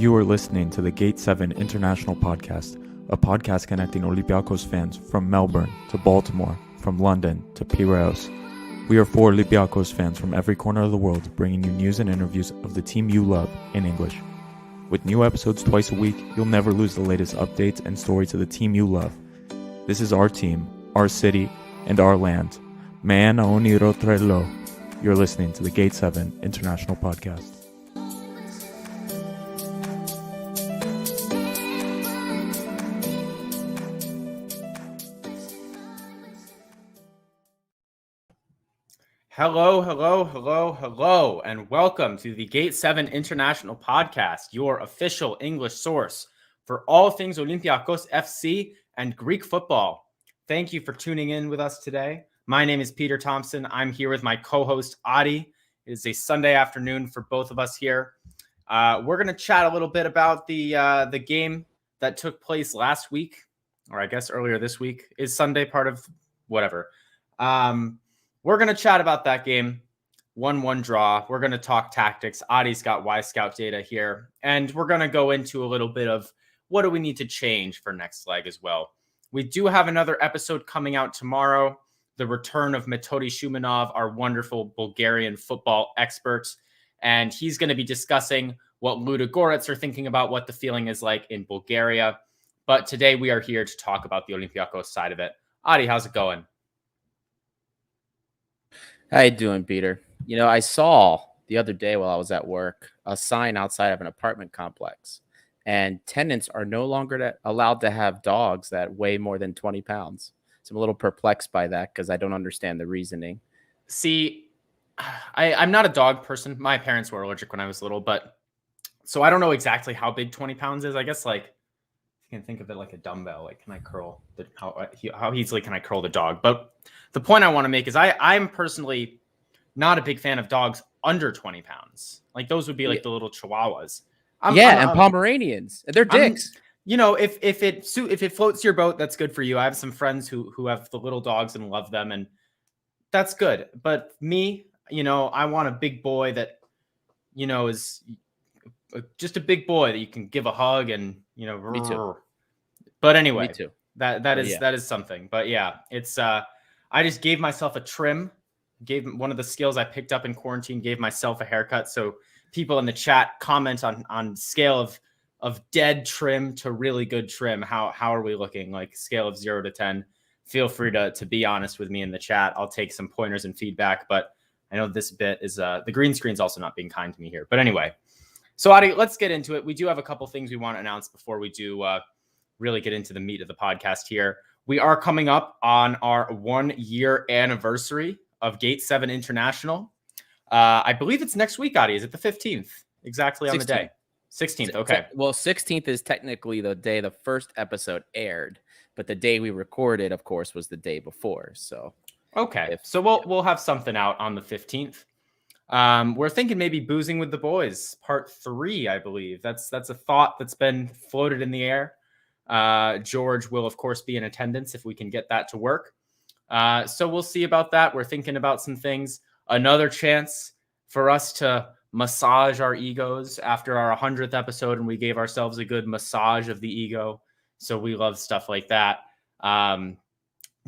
You are listening to the Gate 7 International Podcast, a podcast connecting Olympiacos fans from Melbourne to Baltimore, from London to Piraeus. We are 4 Olympiacos fans from every corner of the world, bringing you news and interviews of the team you love in English. With new episodes twice a week, you'll never lose the latest updates and stories of the team you love. This is our team, our city, and our land. Man Oniro Trello. You're listening to the Gate 7 International Podcast. Hello, and welcome to the Gate 7 International Podcast, your official English source for all things Olympiacosfc and Greek football. Thank you for tuning in with us today. My name is Peter Thompson. I'm here with my co-host, Adi. It is a Sunday afternoon for both of us here. We're going to chat a little bit about the game that took place last week, or I guess earlier this week. Is Sunday part of whatever? We're going to chat about that game, 1-1 draw. We're going to talk tactics. Adi's got Y-Scout data here. And we're going to go into a little bit of what do we need to change for next leg as well. We do have another episode coming out tomorrow, the return of Metodi Shumanov, our wonderful Bulgarian football expert. And he's going to be discussing what Ludogorets are thinking about, what the feeling is like in Bulgaria. But today we are here to talk about the Olympiacos side of it. Adi, how's it going? How you doing, Peter? You know, I saw the other day while I was at work a sign outside of an apartment complex, and tenants are no longer allowed to have dogs that weigh more than 20 pounds. So I'm a little perplexed by that because I don't understand the reasoning. See, I'm not a dog person. My parents were allergic when I was little, but so I don't know exactly how big 20 pounds is. I guess like you can think of it like a dumbbell. Like, can I curl how easily can I curl the dog? But the point I want to make is I'm personally not a big fan of dogs under 20 pounds. Like those would be like the little chihuahuas. And Pomeranians. They're dicks. If it floats your boat, that's good for you. I have some friends who have the little dogs and love them, and that's good. But me, I want a big boy that, is just a big boy that you can give a hug and, Me too. But anyway, Me too. That is something. But yeah, it's I just gave myself a trim, gave one of the skills I picked up in quarantine, gave myself a haircut. So people in the chat comment on scale of dead trim to really good trim. How are we looking? Like scale of 0 to 10. Feel free to be honest with me in the chat. I'll take some pointers and feedback, but I know this bit is the green screen's also not being kind to me here. But anyway, so Adi, let's get into it. We do have a couple things we want to announce before we do really get into the meat of the podcast here. We are coming up on our 1-year anniversary of Gate 7 International. I believe it's next week, Adi. Is it the 15th? Exactly on 16th. The day. 16th, okay. Well, 16th is technically the day the first episode aired, but the day we recorded, of course, was the day before. So okay. So we'll have something out on the 15th. We're thinking maybe boozing with the boys, part 3, I believe. That's a thought that's been floated in the air. George will, of course, be in attendance if we can get that to work. So we'll see about that. We're thinking about some things. Another chance for us to massage our egos after our 100th episode, and we gave ourselves a good massage of the ego. So we love stuff like that.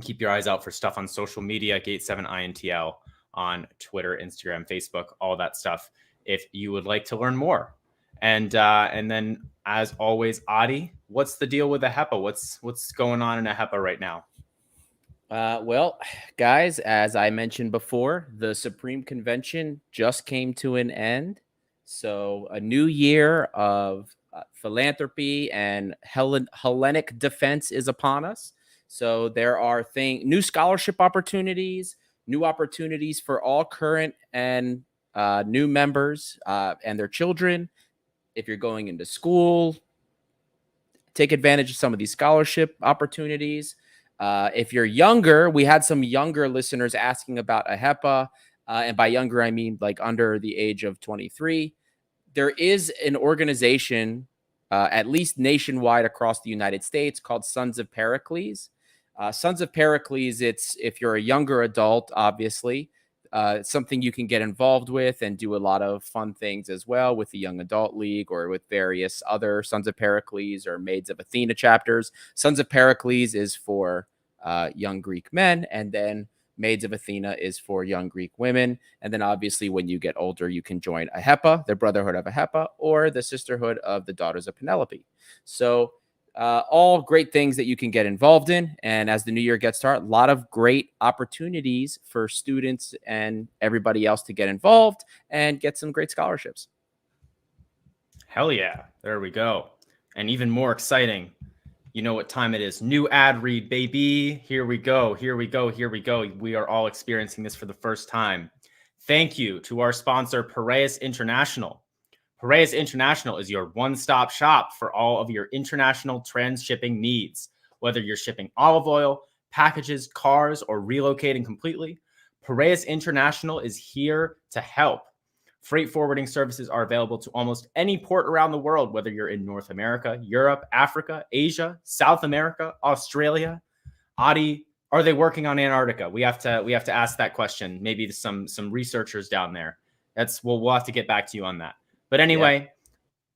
Keep your eyes out for stuff on social media, Gate7INTL on Twitter, Instagram, Facebook, all that stuff, if you would like to learn more. And then, as always, Adi, what's the deal with the HEPA? What's going on in a HEPA right now? Well, guys, as I mentioned before, the Supreme Convention just came to an end. So a new year of philanthropy and Hellenic defense is upon us. So there are new scholarship opportunities, new opportunities for all current and new members and their children. If you're going into school, take advantage of some of these scholarship opportunities. If you're younger, we had some younger listeners asking about a HEPA. And by younger, I mean like under the age of 23. There is an organization, at least nationwide across the United States, called Sons of Pericles. Sons of Pericles, it's if you're a younger adult, obviously, something you can get involved with and do a lot of fun things as well with the Young Adult League or with various other Sons of Pericles or Maids of Athena chapters. Sons of Pericles is for young Greek men, and then Maids of Athena is for young Greek women. And then obviously when you get older, you can join AHEPA, the Brotherhood of AHEPA, or the Sisterhood of the Daughters of Penelope. So all great things that you can get involved in. And as the new year gets started, a lot of great opportunities for students and everybody else to get involved and get some great scholarships. Hell yeah. There we go. And even more exciting, you know what time it is. New ad read, baby. Here we go. Here we go. Here we go. We are all experiencing this for the first time. Thank you to our sponsor, Piraeus International. Piraeus International is your one-stop shop for all of your international transshipping needs. Whether you're shipping olive oil, packages, cars, or relocating completely, Piraeus International is here to help. Freight forwarding services are available to almost any port around the world, whether you're in North America, Europe, Africa, Asia, South America, Australia. Adi, are they working on Antarctica? We have to ask that question. Maybe some researchers down there. We'll have to get back to you on that. But anyway,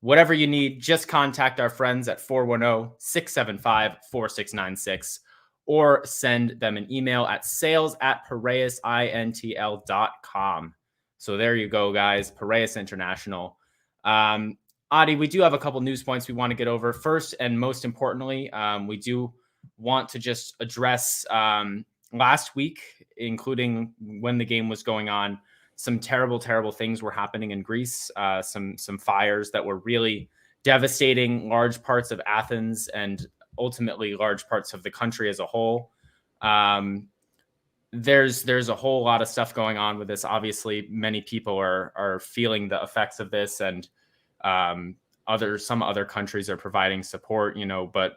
whatever you need, just contact our friends at 410-675-4696 or send them an email at sales@piraeusintl.com. So there you go, guys. Piraeus International. Adi, we do have a couple news points we want to get over. First and most importantly, we do want to just address last week, including when the game was going on, some terrible, terrible things were happening in Greece. Some fires that were really devastating large parts of Athens and ultimately large parts of the country as a whole. There's a whole lot of stuff going on with this. Obviously, many people are feeling the effects of this, and some other countries are providing support. But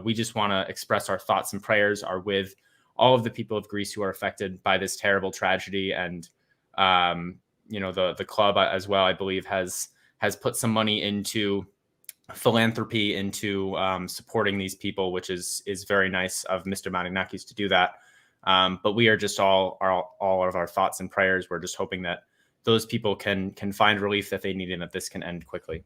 we just want to express our thoughts and prayers are with all of the people of Greece who are affected by this terrible tragedy. And the club as well, I believe, has put some money into philanthropy, into supporting these people, which is very nice of Mr. Marinakis to do that. But we are just all of our thoughts and prayers. We're just hoping that those people can find relief that they need and that this can end quickly.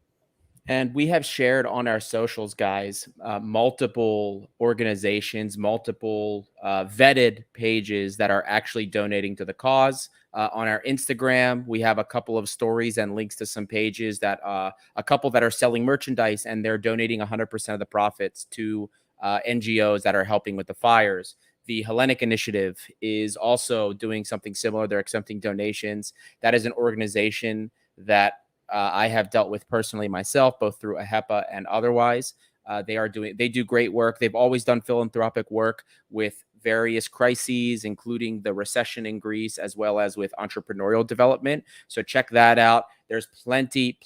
And we have shared on our socials, guys, multiple organizations, multiple vetted pages that are actually donating to the cause. On our Instagram, we have a couple of stories and links to some pages that a couple that are selling merchandise, and they're donating 100% of the profits to NGOs that are helping with the fires. The Hellenic Initiative is also doing something similar. They're accepting donations. That is an organization that I have dealt with personally myself, both through AHEPA and otherwise. They do great work. They've always done philanthropic work with various crises, including the recession in Greece, as well as with entrepreneurial development. So check that out. There's plenty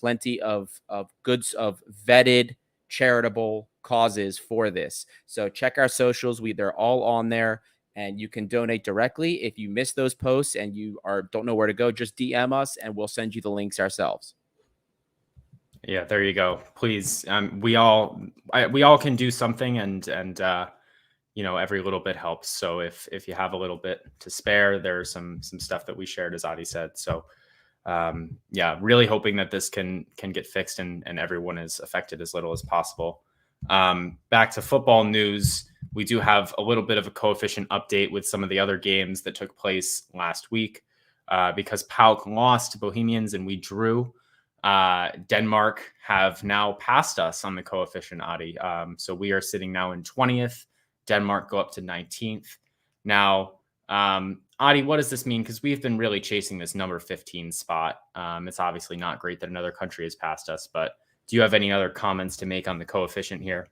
of goods of vetted charitable causes for this. So check our socials. They're all on there, and you can donate directly. If you miss those posts and you don't know where to go, just DM us and we'll send you the links ourselves. Yeah, there you go. Please, we all can do something, and every little bit helps. So if you have a little bit to spare, there's some stuff that we shared, as Adi said. So really hoping that this can get fixed and everyone is affected as little as possible. Back to football news, we do have a little bit of a coefficient update with some of the other games that took place last week because PAOK lost to Bohemians and we drew. Denmark have now passed us on the coefficient, Adi. So we are sitting now in 20th. Denmark go up to 19th. Now, Adi, what does this mean? Because we've been really chasing this number 15 spot. It's obviously not great that another country has passed us, but do you have any other comments to make on the coefficient here?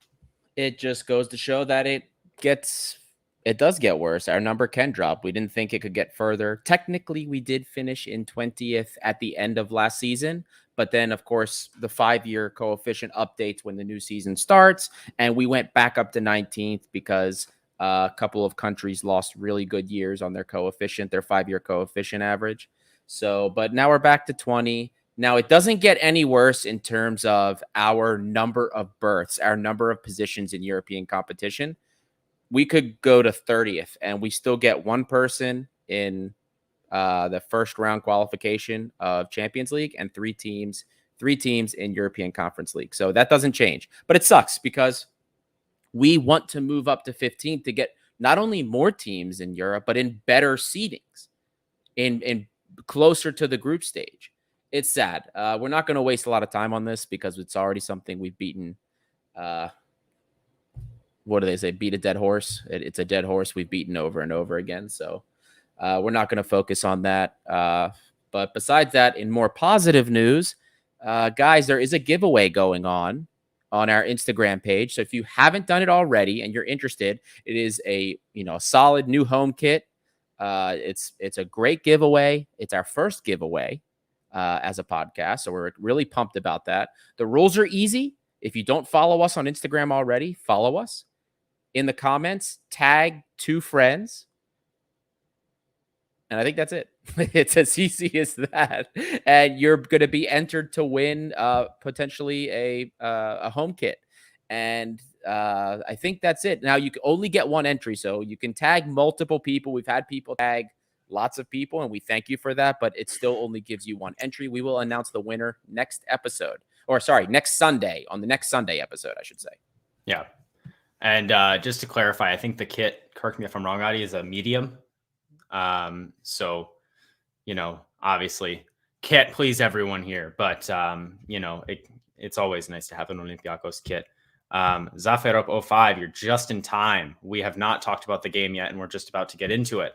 It just goes to show that it does get worse. Our number can drop. We didn't think it could get further. Technically, we did finish in 20th at the end of last season. But then, of course, the 5-year coefficient updates when the new season starts. And we went back up to 19th because a couple of countries lost really good years on their coefficient, their 5-year coefficient average. So, but now we're back to 20. Now, it doesn't get any worse in terms of our number of berths, our number of positions in European competition. We could go to 30th and we still get one person in the first round qualification of Champions League, and three teams in European Conference League. So that doesn't change, but it sucks because we want to move up to 15 to get not only more teams in Europe, but in better seedings, in closer to the group stage. It's sad. We're not going to waste a lot of time on this because it's already something we've beaten. What do they say? Beat a dead horse. It's a dead horse we've beaten over and over again. So we're not going to focus on that. But besides that, in more positive news, guys, there is a giveaway going on our Instagram page. So if you haven't done it already and you're interested, it is a solid new home kit. It's a great giveaway. It's our first giveaway as a podcast, so we're really pumped about that. The rules are easy. If you don't follow us on Instagram already, follow us. In the comments, tag 2 friends. And I think that's it. It's as easy as that. And you're going to be entered to win potentially a home kit. And I think that's it. Now, you can only get one entry, so you can tag multiple people. We've had people tag lots of people, and we thank you for that, but it still only gives you one entry. We will announce the winner next Sunday, on the next Sunday episode, I should say. Yeah. And just to clarify, I think the kit, correct me if I'm wrong, Adi, is a medium. So, obviously can't please everyone here, but, it's always nice to have an Olympiacos kit. Zaferop 05, you're just in time. We have not talked about the game yet, and we're just about to get into it.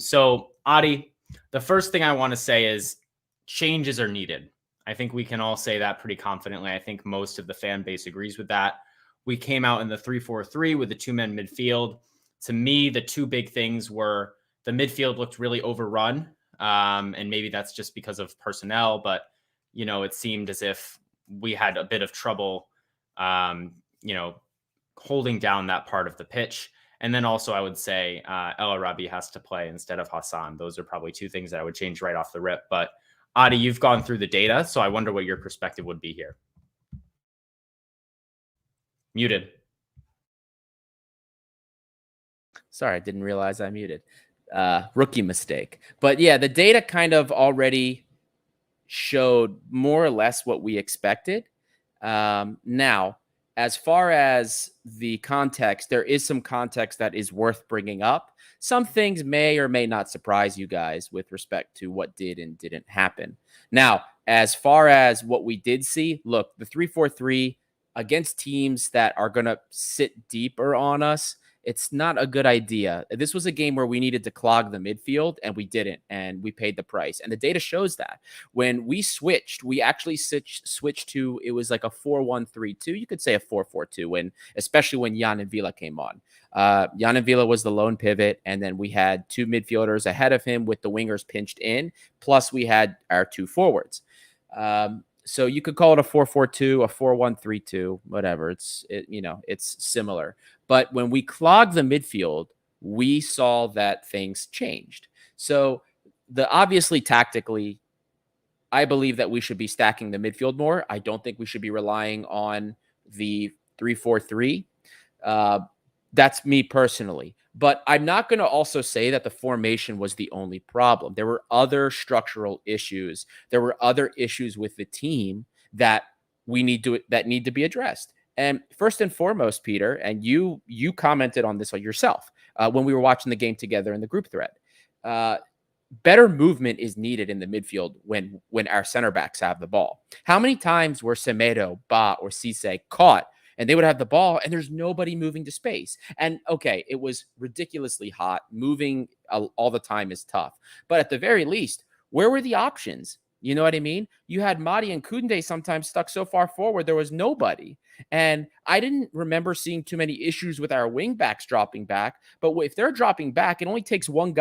So, Adi, the first thing I want to say is changes are needed. I think we can all say that pretty confidently. I think most of the fan base agrees with that. We came out in the 3-4-3 with the 2-man midfield. To me, the two big things were the midfield looked really overrun. And maybe that's just because of personnel, but, it seemed as if we had a bit of trouble, holding down that part of the pitch. And then also I would say El Arabi has to play instead of Hassan. Those are probably two things that I would change right off the rip. But Adi, you've gone through the data, so I wonder what your perspective would be here. Muted. Sorry, I didn't realize I muted. Rookie mistake. But yeah, the data kind of already showed more or less what we expected. Now, as far as the context, there is some context that is worth bringing up. Some things may or may not surprise you guys with respect to what did and didn't happen. Now, as far as what we did see, look, the 3-4-3 against teams that are going to sit deeper on us, it's not a good idea. This was a game where we needed to clog the midfield, and we didn't, and we paid the price. And the data shows that. When we switched, we actually switched to, it was like a 4-1-3-2. You could say a 4-4-2, especially when Jan and Villa came on. Jan and Villa was the lone pivot, and then we had 2 midfielders ahead of him with the wingers pinched in, plus we had our 2 forwards. So you could call it a 4-4-2, a 4-1-3-2, whatever. It's similar. But when we clogged the midfield, we saw that things changed. So obviously tactically, I believe that we should be stacking the midfield more. I don't think we should be relying on the 3-4-3. That's me personally. But I'm not going to also say that the formation was the only problem. There were other structural issues. There were other issues with the team that need to be addressed. And first and foremost, Peter, and you commented on this yourself when we were watching the game together in the group thread. Better movement is needed in the midfield when our center backs have the ball. How many times were Semedo, Ba, or Cisse caught and they would have the ball and there's nobody moving to space? And okay, it was ridiculously hot. Moving all the time is tough. But at the very least, where were the options? You know what I mean? You had Madi and Koundé sometimes stuck so far forward, there was nobody. And I didn't remember seeing too many issues with our wing backs dropping back. But if they're dropping back, it only takes one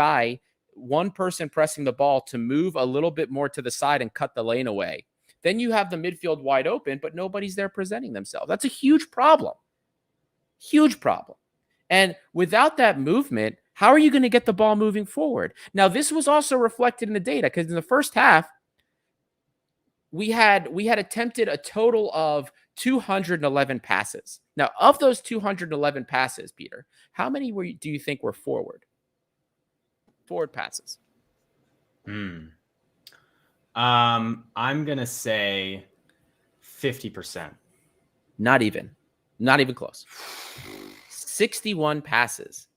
person pressing the ball to move a little bit more to the side and cut the lane away. Then you have the midfield wide open, but nobody's there presenting themselves. That's a huge problem. Huge problem. And without that movement, how are you going to get the ball moving forward? Now, this was also reflected in the data because in the first half, we had attempted a total of 211 passes. Now, of those 211 passes, Peter, how many do you think were forward passes? I'm going to say 50%. Not even close. 61 passes.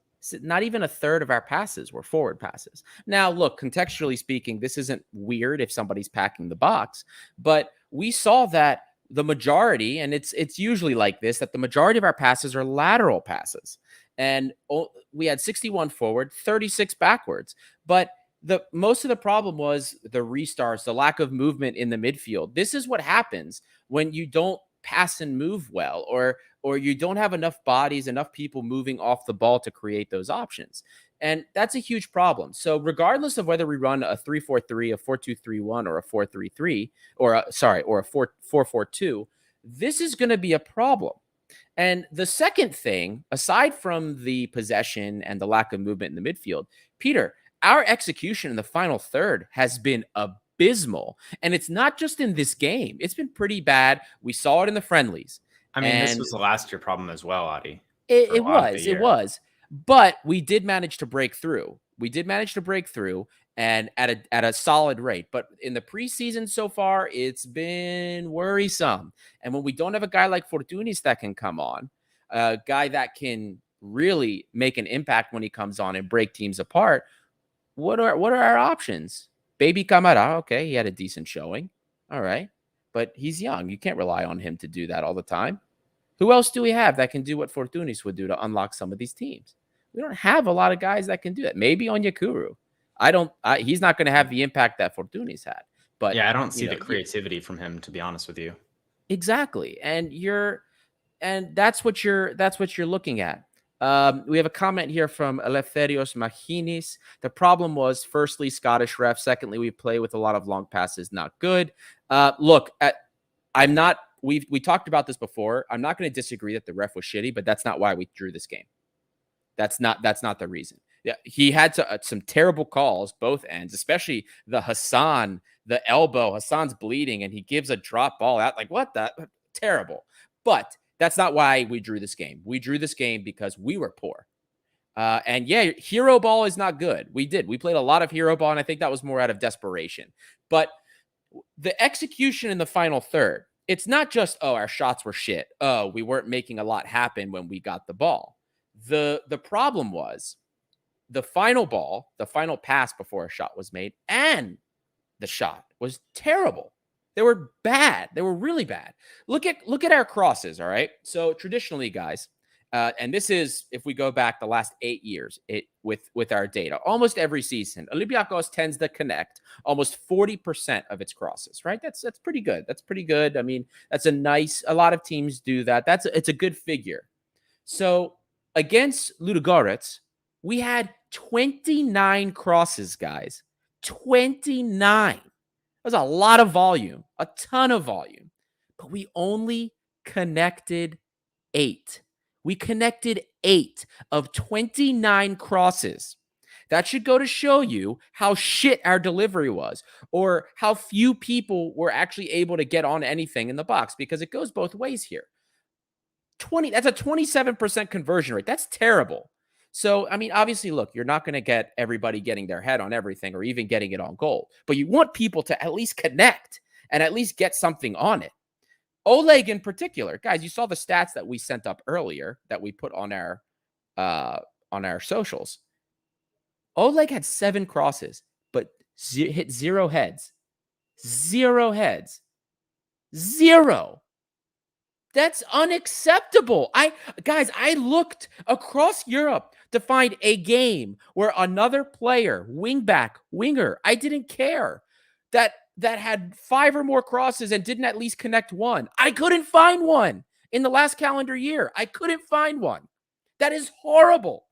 Not even a third of our passes were forward passes. Now, look, contextually speaking, this isn't weird if somebody's packing the box, but we saw that the majority, and it's usually like this, that the majority of our passes are lateral passes. And we had 61 forward, 36 backwards. But most of the problem was the restarts, the lack of movement in the midfield. This is what happens when you don't pass and move well, or you don't have enough bodies, enough people moving off the ball to create those options. And that's a huge problem. So regardless of whether we run a 3-4-3, a 4-2-3-1, or a 4-3-3, or a 4-4-2, this is going to be a problem. And the second thing, aside from the possession and the lack of movement in the midfield, Peter, our execution in the final third has been abysmal. And it's not just in this game. It's been pretty bad. We saw it in the friendlies. I mean, this was the last year problem as well, Adi. It was. But we did manage to break through. And at a solid rate. But in the preseason so far, it's been worrisome. And when we don't have a guy like Fortunis that can come on, a guy that can really make an impact when he comes on and break teams apart, what are our options? Baby Camara, okay, he had a decent showing. All right. But he's young. You can't rely on him to do that all the time. Who else do we have that can do what Fortunis would do to unlock some of these teams? We don't have a lot of guys that can do that. Maybe Onyekuru. He's not going to have the impact that Fortunis had. But yeah, I don't see the creativity from him, to be honest with you. Exactly. And that's what you're looking at. We have a comment here from Eleftherios Machinis. The problem was, firstly, Scottish ref. Secondly, we play with a lot of long passes. Not good. Look, we talked about this before. I'm not going to disagree that the ref was shitty, but that's not why we drew this game. That's not the reason. Yeah, he had some terrible calls, both ends, especially the Hassan, the elbow. Hassan's bleeding, and he gives a drop ball out. Like, what? Terrible. But that's not why we drew this game. We drew this game because we were poor. And yeah, hero ball is not good. We played a lot of hero ball, and I think that was more out of desperation. But the execution in the final third, it's not just, our shots were shit. We weren't making a lot happen when we got the ball. The problem was the final ball, the final pass before a shot was made, and the shot was terrible. They were bad. They were really bad. Look at our crosses, all right? So traditionally, guys, and this is, if we go back the last 8 years with our data, almost every season, Olympiacos tends to connect almost 40% of its crosses, right? That's pretty good. That's pretty good. I mean, a lot of teams do that. It's a good figure. So against Ludogorets, we had 29 crosses, guys. 29. That's a lot of volume, a ton of volume. But we only connected 8. We connected 8 of 29 crosses. That should go to show you how shit our delivery was, or how few people were actually able to get on anything in the box, because it goes both ways here. That's a 27% conversion rate. That's terrible. So, I mean, obviously, look, you're not going to get everybody getting their head on everything or even getting it on goal, but you want people to at least connect and at least get something on it. Oleg in particular, guys, you saw the stats that we sent up earlier that we put on our socials. Oleg had 7 crosses, but hit 0 heads. 0 heads. 0. That's unacceptable. I looked across Europe to find a game where another player, wingback, winger, I didn't care, that had 5 or more crosses and didn't at least connect one. I couldn't find one in the last calendar year. I couldn't find one. That is horrible.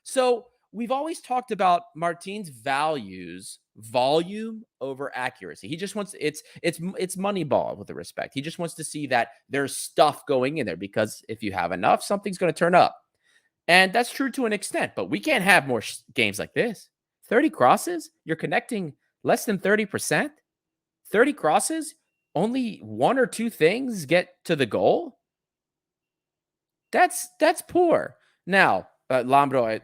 So we've always talked about Martin's values, volume over accuracy. He just wants, it's Moneyball with the respect. He just wants to see that there's stuff going in there, because if you have enough, something's going to turn up. And that's true to an extent, but we can't have more games like this. 30 crosses, you're connecting less than 30%. 30 crosses, only 1 or 2 things get to the goal. That's poor. Now, Lambro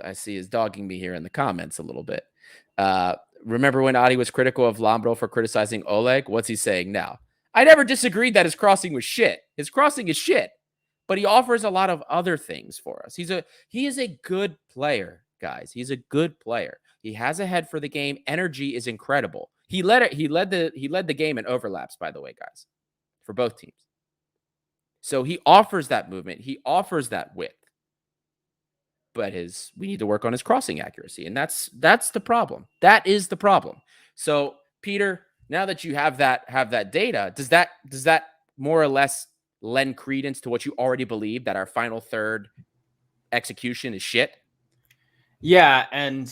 I see is dogging me here in the comments a little bit. Remember when Adi was critical of Lambro for criticizing Oleg? What's he saying now? I never disagreed that his crossing was shit. His crossing is shit, but he offers a lot of other things for us. He is a good player, guys. He's a good player. He has a head for the game. Energy is incredible. He led the game in overlaps, by the way, guys, for both teams. So he offers that movement. He offers that width. But we need to work on his crossing accuracy, and that's the problem. That is the problem. So, Peter, now that you have that data, does that more or less lend credence to what you already believe, that our final third execution is shit? Yeah, and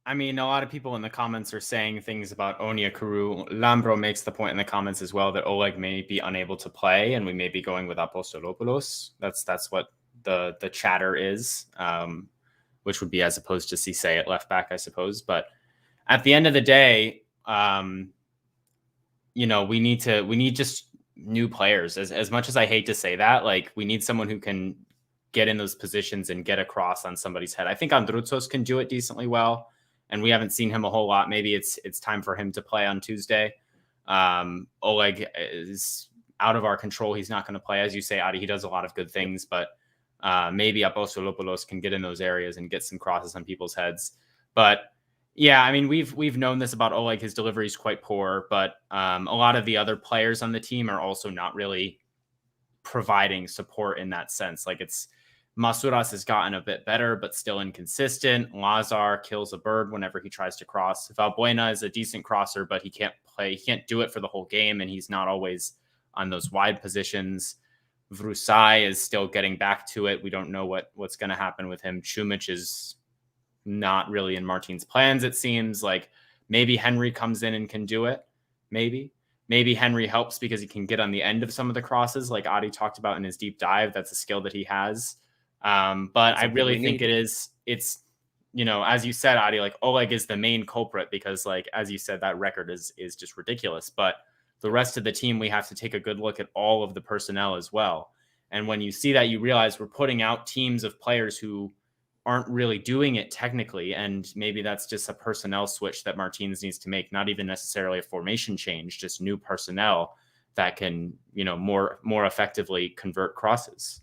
I mean, a lot of people in the comments are saying things about Onyekuru. Lambro makes the point in the comments as well that Oleg may be unable to play, and we may be going with Apostolopoulos. That's what the chatter is, which would be as opposed to Cisse at left back, I suppose. But at the end of the day, we need just new players. As much as I hate to say that, like, we need someone who can get in those positions and get across on somebody's head. I think Androutsos can do it decently well, and we haven't seen him a whole lot. Maybe it's time for him to play on Tuesday. Oleg is out of our control. He's not going to play. As you say, Adi, he does a lot of good things, but maybe Apostolopoulos can get in those areas and get some crosses on people's heads. But yeah, I mean, we've known this about Oleg. His delivery is quite poor, but a lot of the other players on the team are also not really providing support in that sense. Like, Masouras has gotten a bit better, but still inconsistent. Lazar kills a bird whenever he tries to cross. Valbuena is a decent crosser, but he can't play. He can't do it for the whole game, and he's not always on those wide positions. Vrusai is still getting back to it. We don't know what's going to happen with him. Chumic is not really in Martin's plans, it seems. Like, maybe Henry comes in and can do it. Maybe Henry helps because he can get on the end of some of the crosses, like Adi talked about in his deep dive. That's a skill that he has. But I really think it's, as you said, Adi, like, Oleg is the main culprit because, like, as you said, that record is just ridiculous. But the rest of the team, we have to take a good look at all of the personnel as well. And when you see that, you realize we're putting out teams of players who aren't really doing it technically. And maybe that's just a personnel switch that Martins needs to make, not even necessarily a formation change, just new personnel that can, more effectively convert crosses.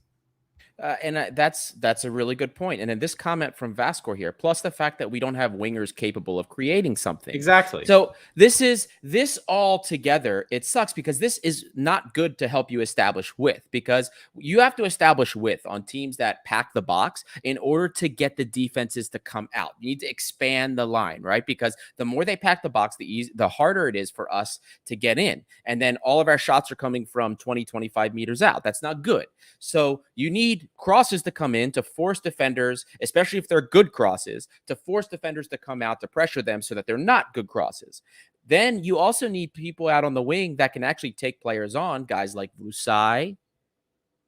That's a really good point. And then this comment from Vascor here, plus the fact that we don't have wingers capable of creating something. Exactly. So this all together, it sucks because this is not good to help you establish width, because you have to establish width on teams that pack the box in order to get the defenses to come out. You need to expand the line, right? Because the more they pack the box, the harder it is for us to get in. And then all of our shots are coming from 20, 25 meters out. That's not good. So you need crosses to come in to force defenders, especially if they're good crosses, to force defenders to come out to pressure them so that they're not good crosses. Then you also need people out on the wing that can actually take players on, guys like Vrusai.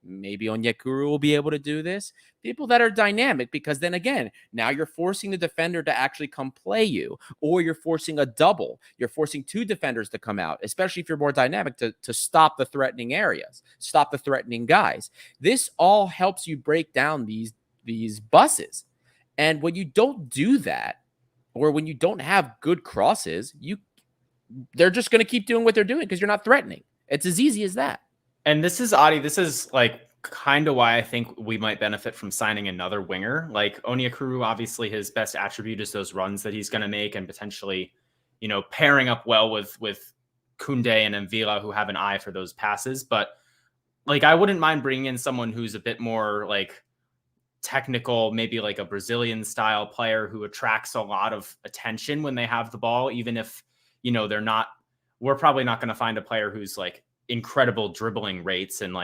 Maybe Onyekuru will be able to do this. People that are dynamic, because then again, now you're forcing the defender to actually come play you, or you're forcing a double. You're forcing two defenders to come out, especially if you're more dynamic, to stop the threatening areas, stop the threatening guys. This all helps you break down these buses. And when you don't do that, or when you don't have good crosses, they're just going to keep doing what they're doing because you're not threatening. It's as easy as that. And this is, Adi, this is like kind of why I think we might benefit from signing another winger. Like, Onyekuru, obviously his best attribute is those runs that he's going to make, and potentially, pairing up well with Koundé and Mvila, who have an eye for those passes. But, like, I wouldn't mind bringing in someone who's a bit more like technical, maybe like a Brazilian style player who attracts a lot of attention when they have the ball, even if, we're probably not going to find a player who's like incredible dribbling rates and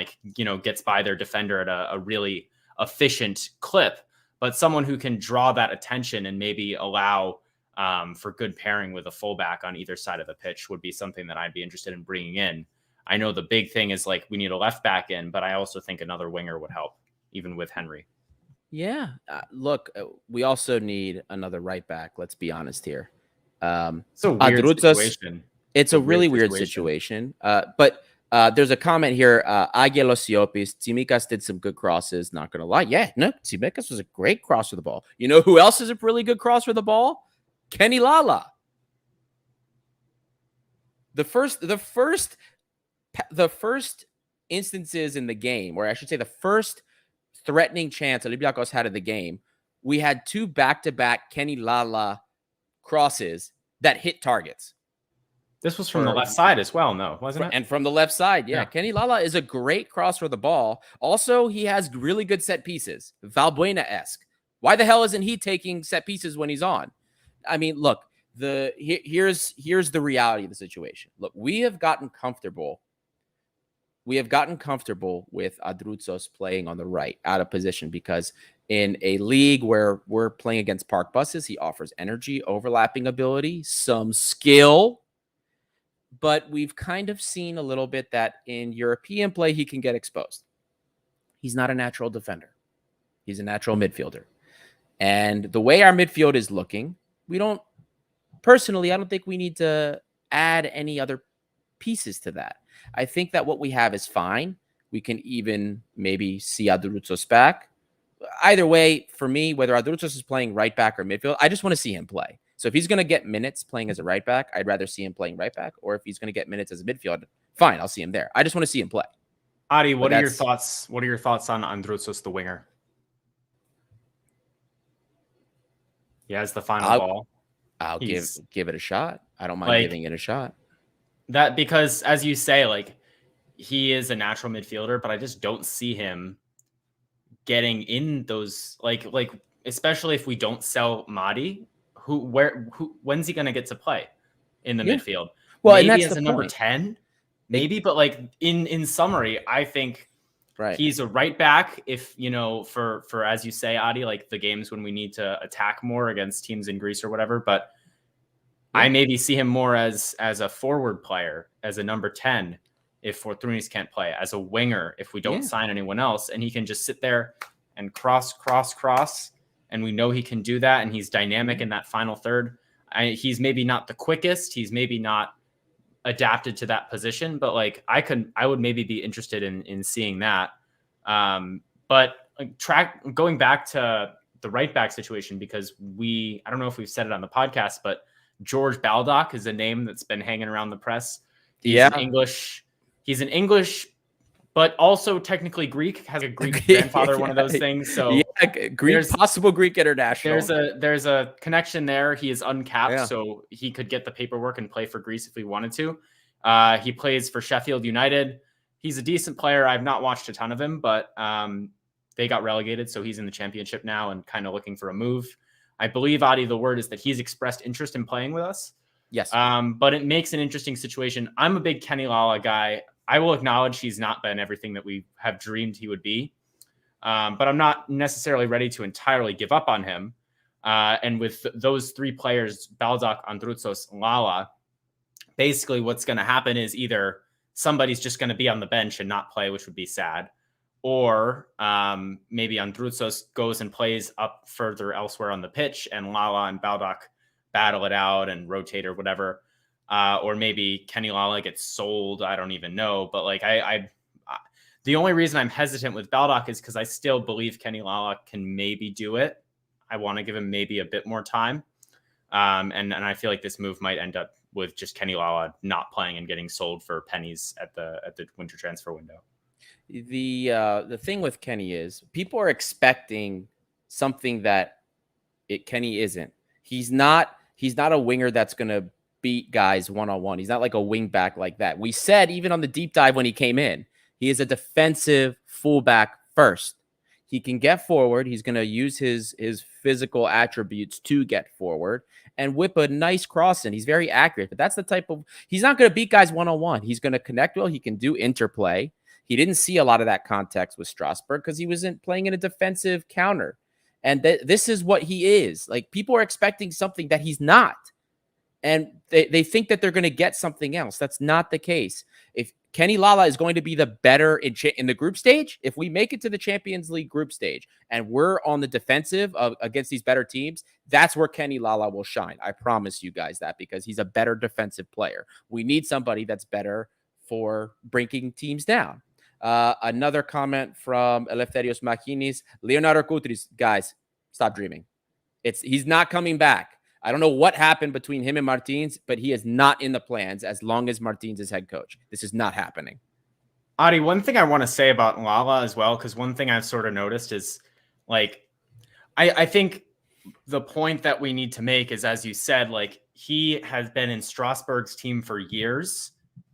gets by their defender at a really efficient clip, but someone who can draw that attention and maybe allow for good pairing with a fullback on either side of the pitch would be something that I'd be interested in bringing in. I know the big thing is we need a left back in, but I also think another winger would help, even with Henry. Yeah. Look, we also need another right back. Let's be honest here. It's a weird situation. It's a really weird situation. But there's a comment here. Agielosiopis, Tsimikas did some good crosses. Not going to lie. Yeah, no, Tsimikas was a great crosser of the ball. You know who else is a really good crosser of the ball? Kenny Lala. The first instances in the game, or I should say the first threatening chance Olympiacos had of the game, we had 2 back-to-back Kenny Lala crosses that hit targets. This was from the left side as well, no, wasn't it? And from the left side, yeah. Kenny Lala is a great crosser for the ball. Also, he has really good set pieces, Valbuena-esque. Why the hell isn't he taking set pieces when he's on? I mean, look, here's the reality of the situation. Look, we have gotten comfortable with Adroutsos playing on the right, out of position, because in a league where we're playing against park buses, he offers energy, overlapping ability, some skill. But we've kind of seen a little bit that in European play, he can get exposed. He's not a natural defender. He's a natural midfielder. And the way our midfield is looking, I don't think we need to add any other pieces to that. I think that what we have is fine. We can even maybe see Adroutsos back. Either way, for me, whether Adroutsos is playing right back or midfield, I just want to see him play. So if he's going to get minutes playing as a right back, I'd rather see him playing right back. Or if he's going to get minutes as a midfield, fine, I'll see him there. I just want to see him play. Adi, what are your thoughts? What are your thoughts on Androutsos, the winger? He has the final ball. I'll give it a shot. I don't mind giving it a shot. That because, as you say, like, he is a natural midfielder, but I just don't see him getting in those, like especially if we don't sell Madi. When's he going to get to play in the midfield? Well, maybe as a number 10, maybe, but like in summary, I think he's a right back. If for as you say, Adi, like the games when we need to attack more against teams in Greece or whatever, but I maybe see him more as a forward player, as a number 10 if Fortounis can't play, as a winger if we don't sign anyone else, and he can just sit there and cross. And we know he can do that, and he's dynamic in that final third. He's maybe not the quickest. He's maybe not adapted to that position, but like I would maybe be interested in seeing that. But going back to the right back situation, because I don't know if we've said it on the podcast, but George Baldock is a name that's been hanging around the press. He's an English, but also technically Greek, has a Greek grandfather, one of those things. So possible Greek international. There's a connection there. He is uncapped, so he could get the paperwork and play for Greece if we wanted to. He plays for Sheffield United. He's a decent player. I've not watched a ton of him, but they got relegated, so he's in the championship now and kind of looking for a move. I believe, Adi, the word is that he's expressed interest in playing with us. Yes. But it makes an interesting situation. I'm a big Kenny Lala guy. I will acknowledge he's not been everything that we have dreamed he would be. But I'm not necessarily ready to entirely give up on him. And with those 3 players, Baldock, Androutsos, Lala, basically what's going to happen is either somebody's just going to be on the bench and not play, which would be sad, or maybe Androutsos goes and plays up further elsewhere on the pitch, and Lala and Baldock battle it out and rotate or whatever. Or maybe Kenny Lala gets sold. I don't even know. But like the only reason I'm hesitant with Baldock is because I still believe Kenny Lala can maybe do it. I want to give him maybe a bit more time. And I feel like this move might end up with just Kenny Lala not playing and getting sold for pennies at the winter transfer window. The thing with Kenny is people are expecting something that Kenny isn't. He's not a winger that's going to beat guys one-on-one. He's not like a wing back like that. We said even on the deep dive when he came in, he is a defensive fullback first. He can get forward. He's going to use his physical attributes to get forward and whip a nice cross in. He's very accurate, but that's the type of, he's not going to beat guys one-on-one. He's going to connect well. He can do interplay. He didn't see a lot of that context with Strasbourg because he wasn't playing in a defensive counter. And this is what he is. Like, people are expecting something that he's not. And they think that they're going to get something else. That's not the case. If Kenny Lala is going to be the better in the group stage, if we make it to the Champions League group stage and we're on the defensive against these better teams, that's where Kenny Lala will shine. I promise you guys that, because he's a better defensive player. We need somebody that's better for breaking teams down. Another comment from Eleftherios Machinis. Leonardo Koutris, guys, stop dreaming. He's not coming back. I don't know what happened between him and Martins, but he is not in the plans as long as Martins is head coach. This is not happening. Adi, one thing I want to say about Lala as well, because one thing I've sort of noticed is, like, I think the point that we need to make is, as you said, like, he has been in Strasbourg's team for years,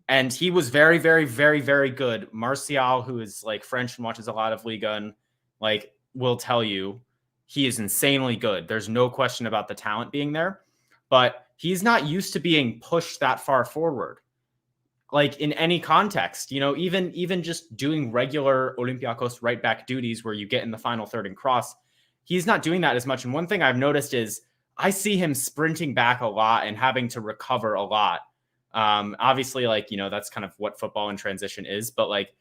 and he was very, very, very, very good. Martial, who is like French and watches a lot of Liga, and like will tell you he is insanely good. There's no question about the talent being there, but he's not used to being pushed that far forward. Like in any context, you know, even just doing regular Olympiacos right back duties where you get in the final third and cross, he's not doing that as much. And one thing I've noticed is I see him sprinting back a lot and having to recover a lot. Obviously, like, you know, that's kind of what football in transition is, but like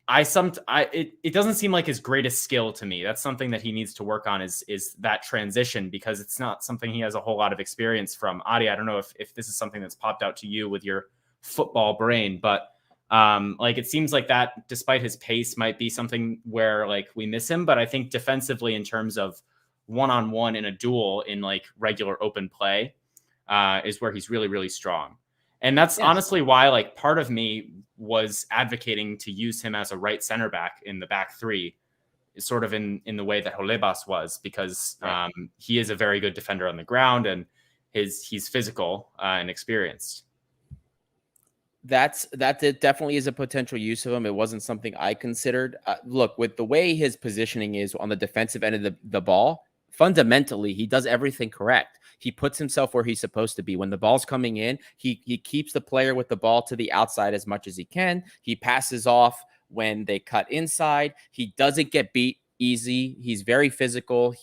it doesn't seem like his greatest skill to me. That's something that he needs to work on is that transition, because it's not something he has a whole lot of experience from. Adi, I don't know if this is something that's popped out to you with your football brain, but like it seems like that, despite his pace, might be something where like we miss him. But I think defensively, in terms of one-on-one in a duel in like regular open play, is where he's really, really strong. And that's honestly why, like, part of me was advocating to use him as a right center back in the back three, sort of in the way that Holebas was, because he is a very good defender on the ground, and he's physical and experienced. That definitely is a potential use of him. It wasn't something I considered. Look, with the way his positioning is on the defensive end of the ball, fundamentally, he does everything correct. He puts himself where he's supposed to be. When the ball's coming in, he keeps the player with the ball to the outside as much as he can. He passes off when they cut inside. He doesn't get beat easy. He's very physical.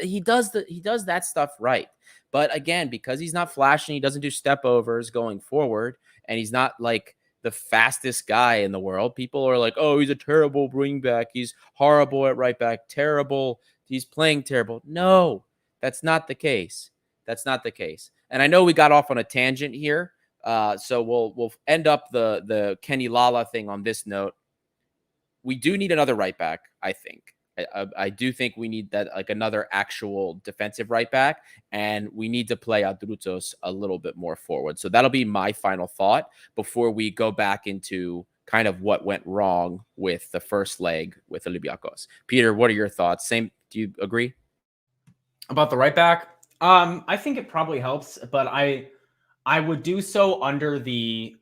He does that stuff right. But again, because he's not flashing, he doesn't do step overs going forward, and he's not like the fastest guy in the world. People are like, oh, he's a terrible wing back. He's horrible at right back. Terrible. He's playing terrible. No, that's not the case. That's not the case. And I know we got off on a tangent here. So we'll end up the Kenny Lala thing on this note. We do need another right back, I think. I do think we need that, like, another actual defensive right back, and we need to play Adrutos a little bit more forward. So that'll be my final thought before we go back into kind of what went wrong with the first leg with Olympiacos. Peter, what are your thoughts? Same. Do you agree about the right back? I think it probably helps, but I would do so under the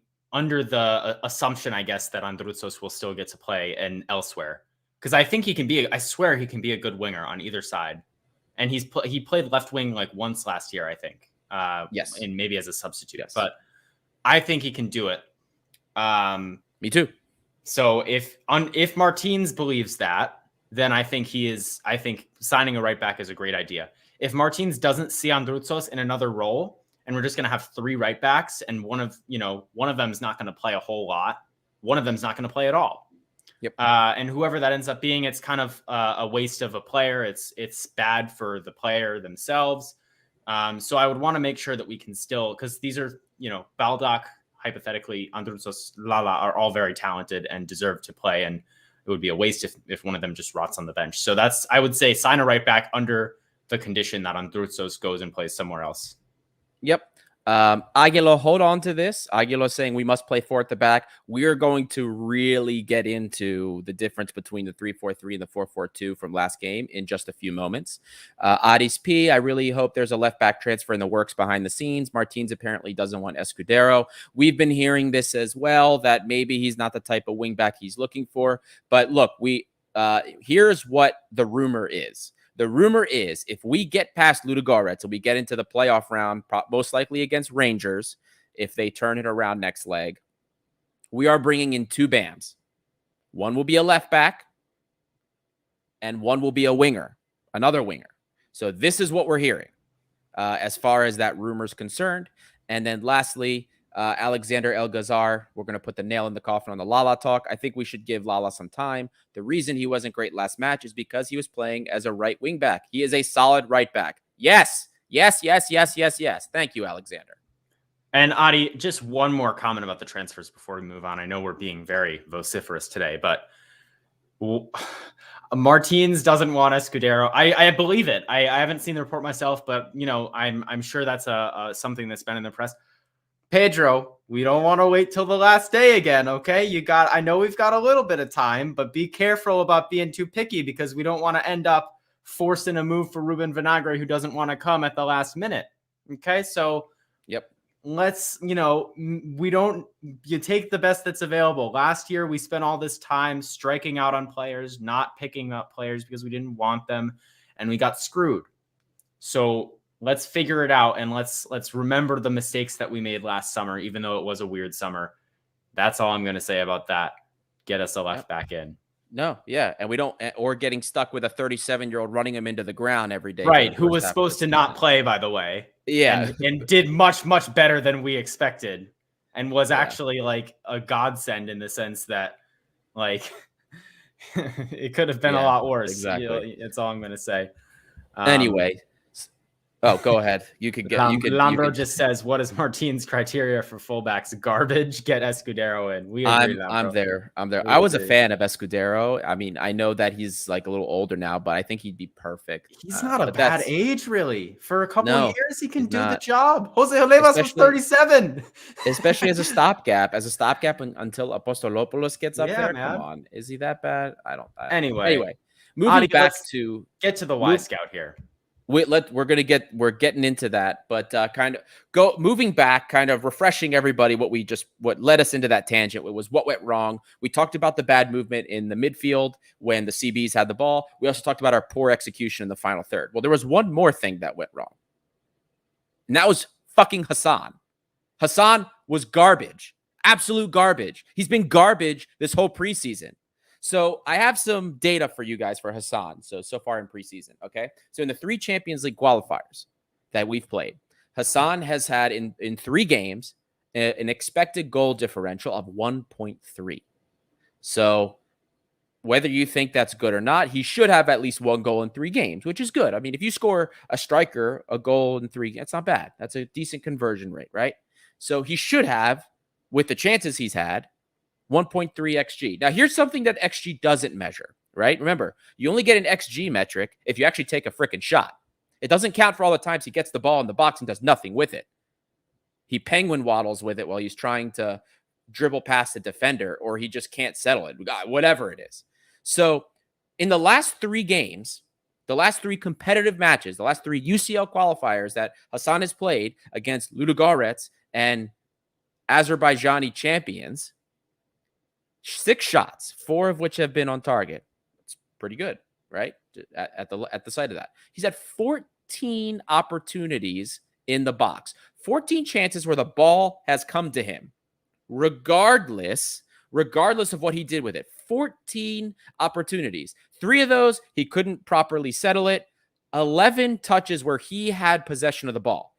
assumption, I guess, that Andrutsos will still get to play and elsewhere. Because I think I swear he can be a good winger on either side. And he played left wing like once last year, I think. Yes. And maybe as a substitute. Yes. But I think he can do it. Me too. So if Martins believes that, then I think signing a right back is a great idea. If Martins doesn't see Andrutsos in another role, and we're just going to have three right backs, and one of them is not going to play a whole lot, one of them is not going to play at all. Yep. And whoever that ends up being, it's kind of a waste of a player. It's bad for the player themselves. So I would want to make sure that we can still, because these are, Baldock, hypothetically, Andrutsos, Lala are all very talented and deserve to play. And it would be a waste if one of them just rots on the bench. So I would say, sign a right back under the condition that Andrutsos goes and plays somewhere else. Yep. Aguilo, hold on to this. Aguilo saying we must play four at the back. We are going to really get into the difference between the 3-4-3 and the 4-4-2 from last game in just a few moments. Adis P, I really hope there's a left back transfer in the works behind the scenes. Martins apparently doesn't want Escudero. We've been hearing this as well, that maybe he's not the type of wing back he's looking for. But look, here's what the rumor is. The rumor is, if we get past Ludogorets and we get into the playoff round, most likely against Rangers, if they turn it around next leg, we are bringing in two BAMs. One will be a left back, and one will be a winger, another winger. So this is what we're hearing as far as that rumor is concerned. And then lastly, Alexander El Ghazar, we're going to put the nail in the coffin on the Lala talk. I think we should give Lala some time. The reason he wasn't great last match is because he was playing as a right wing back. He is a solid right back. Yes. Thank you, Alexander. And Adi, just one more comment about the transfers before we move on. I know we're being very vociferous today, but Martins doesn't want Escudero. I believe it. I haven't seen the report myself, but I'm sure that's something that's been in the press. Pedro, we don't want to wait till the last day again, okay? I know we've got a little bit of time, but be careful about being too picky because we don't want to end up forcing a move for Ruben Vinagre who doesn't want to come at the last minute. Okay? So, yep. Let's, you take the best that's available. Last year, we spent all this time striking out on players, not picking up players because we didn't want them, and we got screwed. So let's figure it out, and let's remember the mistakes that we made last summer, even though it was a weird summer. That's all I'm going to say about that. Get us a left back in. No, yeah, and we don't, or getting stuck with a 37-year-old running him into the ground every day. Right, who was supposed to not play, by the way. Yeah, and did much, much better than we expected, and was actually like a godsend in the sense that, like, it could have been a lot worse. Exactly. That's all I'm going to say. Anyway. Oh, go ahead. You could get. Lambro just says, "What is Martin's criteria for fullbacks? Garbage. Get Escudero in." We agree. I'm there. I was a fan of Escudero. I mean, I know that he's like a little older now, but I think he'd be perfect. He's not a bad age, really. For a couple of years, he can do the job. Jose Olivas was 37, especially as a stopgap. Until Apostolopoulos gets up there. Man. Come on, is he that bad? I don't. Anyway, moving back to get to the Y Scout here. We're getting into that, but moving back, kind of refreshing everybody what led us into that tangent. It was what went wrong. We talked about the bad movement in the midfield when the CBs had the ball. We also talked about our poor execution in the final third. Well, there was one more thing that went wrong, and that was fucking Hassan. Hassan was garbage, absolute garbage. He's been garbage this whole preseason. So I have some data for you guys for Hassan. So far in preseason, okay? So in the 3 Champions League qualifiers that we've played, Hassan has had in 3 games an expected goal differential of 1.3. So whether you think that's good or not, he should have at least 1 goal in 3 games, which is good. I mean, if you score a striker a goal in 3, that's not bad. That's a decent conversion rate, right? So he should have, with the chances he's had, 1.3 XG. Now, here's something that XG doesn't measure, right? Remember, you only get an XG metric if you actually take a freaking shot. It doesn't count for all the times he gets the ball in the box and does nothing with it. He penguin waddles with it while he's trying to dribble past the defender, or he just can't settle it, whatever it is. So in the last 3 games, the last 3 competitive matches, the last 3 UCL qualifiers that Hassan has played against Ludogorets and Azerbaijani champions, 6 shots, 4 of which have been on target. It's pretty good, right? At the side of that, he's had 14 opportunities in the box, 14 chances where the ball has come to him, regardless of what he did with it. 14 opportunities. 3 of those he couldn't properly settle it. 11 touches where he had possession of the ball.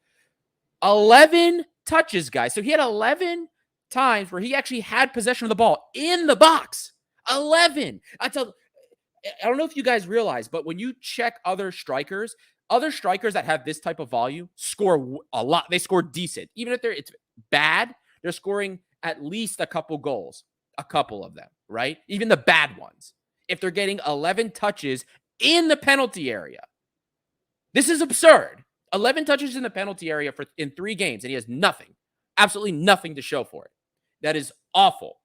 11 touches, guys. So he had 11 times where he actually had possession of the ball in the box. 11. I don't know if you guys realize, but when you check other strikers that have this type of volume score a lot. They score decent. Even if it's bad, they're scoring at least a couple goals, a couple of them, right? Even the bad ones. If they're getting 11 touches in the penalty area. This is absurd. 11 touches in the penalty area in 3 games, and he has nothing. Absolutely nothing to show for it. That is awful.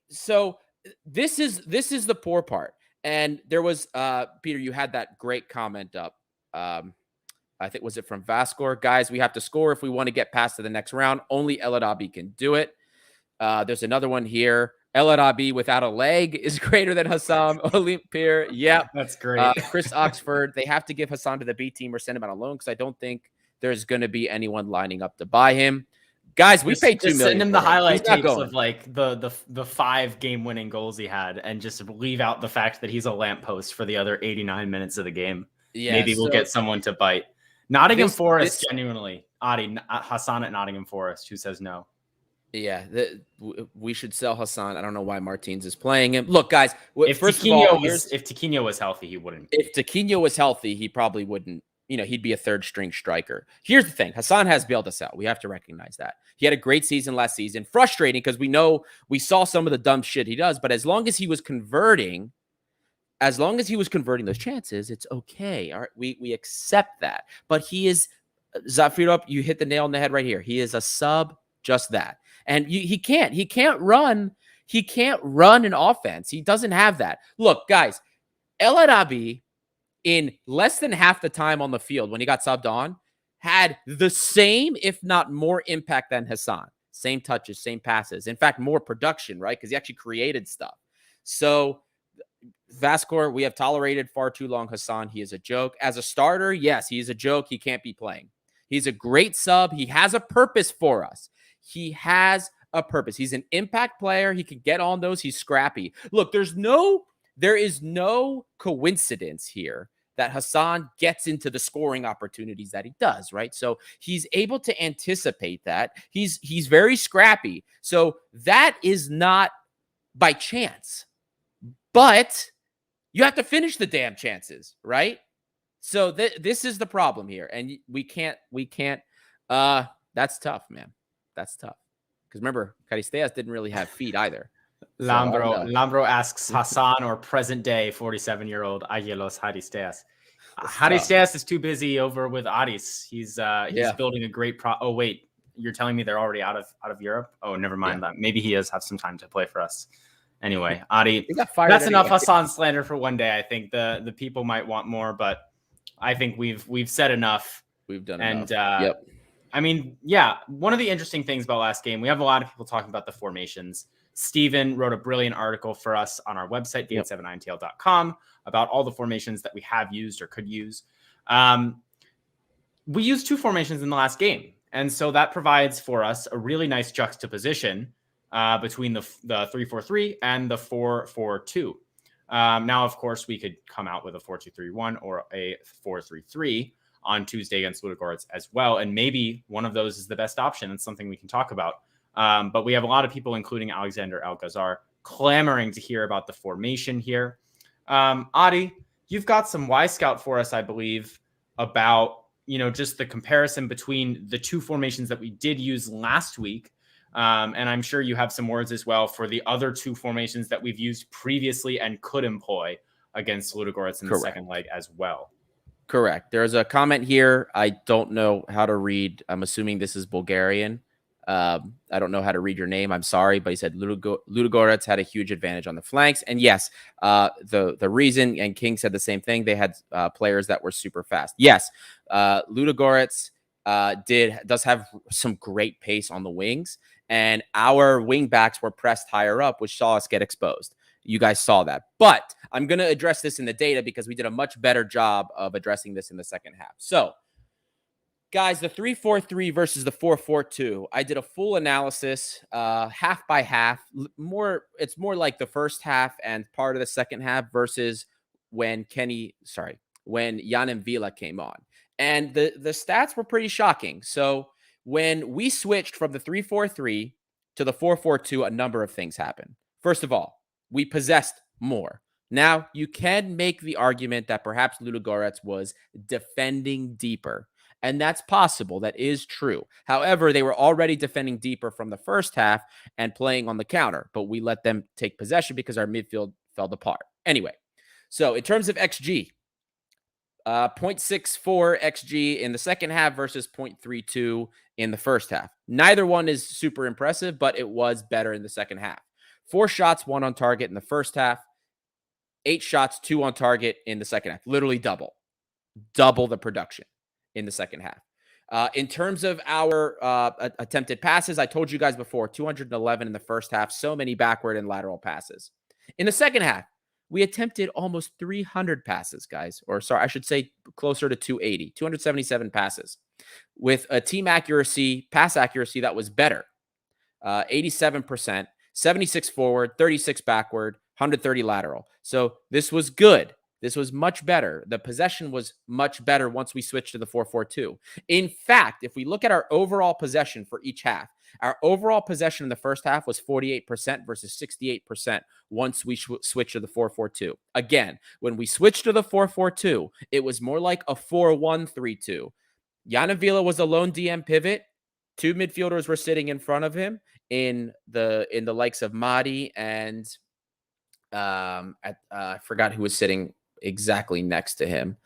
So this is the poor part. And there was Peter, you had that great comment up. I think, was it from Vascor? Guys, we have to score if we want to get past to the next round. Only El Arabi can do it. There's another one here. El Arabi without a leg is greater than Hassan. Olympiacos. Yeah, that's great. Chris Oxford, they have to give Hassan to the B team or send him out on loan because I don't think there's going to be anyone lining up to buy him. Guys, we paid $2 million. Send him the highlight tapes of like the 5 game-winning goals he had, and just leave out the fact that he's a lamppost for the other 89 minutes of the game. Yeah, maybe we'll get someone to bite. Nottingham Forest, genuinely, Adi, Hassan at Nottingham Forest. Who says no? Yeah, we should sell Hassan. I don't know why Martins is playing him. Look, guys, if Tiquinho was healthy, he wouldn't. If Tiquinho was healthy, he probably wouldn't. He'd be a 3rd string striker. Here's the thing. Hassan has bailed us out. We have to recognize that. He had a great season last season. Frustrating because we saw some of the dumb shit he does, but as long as he was converting, as long as he was converting those chances, it's okay. All right, we accept that. But he is, Zafirov, you hit the nail on the head right here. He is a sub, just that. And he can't run an offense. He doesn't have that. Look, guys, El Arabi, in less than half the time on the field when he got subbed on, had the same, if not more, impact than Hassan. Same touches, same passes. In fact, more production, right? Because he actually created stuff. So, Vascor, we have tolerated far too long Hassan. He is a joke. As a starter, yes, he's a joke. He can't be playing. He's a great sub. He has a purpose for us. He has a purpose. He's an impact player. He can get on those. He's scrappy. Look, there is no coincidence here that Hassan gets into the scoring opportunities that he does, right? So he's able to anticipate that. He's very scrappy. So that is not by chance. But you have to finish the damn chances, right? So this is the problem here. And we can't, that's tough, man. That's tough. Because remember, Caristeas didn't really have feet either. Lambro asks Hassan or present day 47-year-old Angelos Haristeas. Haristeas is too busy over with Aris. He's building a great Oh wait, you're telling me they're already out of Europe? Oh, never mind that. Maybe he does have some time to play for us. Anyway, Adi, that's enough Hassan slander for one day. I think the people might want more, but I think we've said enough. We've done enough. Yep. I mean, yeah, one of the interesting things about last game, we have a lot of people talking about the formations. Steven wrote a brilliant article for us on our website, gate7intl.com, about all the formations that we have used or could use. We used 2 formations in the last game, and so that provides for us a really nice juxtaposition between the 3-4-3 and the 4-4-2. Now, of course, we could come out with a 4-2-3-1 or a 4-3-3 on Tuesday against Ludogorets as well, and maybe one of those is the best option. It's something we can talk about. But we have a lot of people, including Alexander Alcazar, clamoring to hear about the formation here. Adi, you've got some Y-Scout for us, I believe, about just the comparison between the 2 formations that we did use last week. And I'm sure you have some words as well for the other 2 formations that we've used previously and could employ against Ludogorets in the second leg as well. Correct. There's a comment here. I don't know how to read. I'm assuming this is Bulgarian. I don't know how to read your name. I'm sorry, but he said Ludogorets had a huge advantage on the flanks. And yes, the reason, and King said the same thing, they had players that were super fast. Yes, Ludogorets does have some great pace on the wings, and our wing backs were pressed higher up, which saw us get exposed. You guys saw that. But I'm going to address this in the data because we did a much better job of addressing this in the second half. So, guys, the 3-4-3 versus the 4-4-2, I did a full analysis, half by half. It's more like the first half and part of the second half versus when Jan Villa came on. And the stats were pretty shocking. So when we switched from the 3-4-3 to the 4-4-2, a number of things happened. First of all, we possessed more. Now, you can make the argument that perhaps Ludogorets was defending deeper. And that's possible. That is true. However, they were already defending deeper from the first half and playing on the counter. But we let them take possession because our midfield fell apart. Anyway, so in terms of XG, 0.64 XG in the second half versus 0.32 in the first half. Neither one is super impressive, but it was better in the second half. 4 shots, 1 on target in the first half. 8 shots, 2 on target in the second half. Literally double the production in the second half. In terms of our attempted passes, I told you guys before, 211 in the first half. So many backward and lateral passes. In the second half, we attempted almost 300 passes, guys. Or sorry, I should say closer to 280, 277 passes. With a team accuracy, pass accuracy that was better. 87%. 76 forward, 36 backward, 130 lateral. So this was good. This was much better. The possession was much better once we switched to the 4-4-2. In fact, if we look at our overall possession for each half, our overall possession in the first half was 48% versus 68% once we switched to the 4-4-2. Again, when we switched to the 4-4-2, it was more like a 4-1-3-2. Jan Villa was a lone DM pivot. 2 midfielders were sitting in front of him in the likes of Madi and I forgot who was sitting exactly next to him.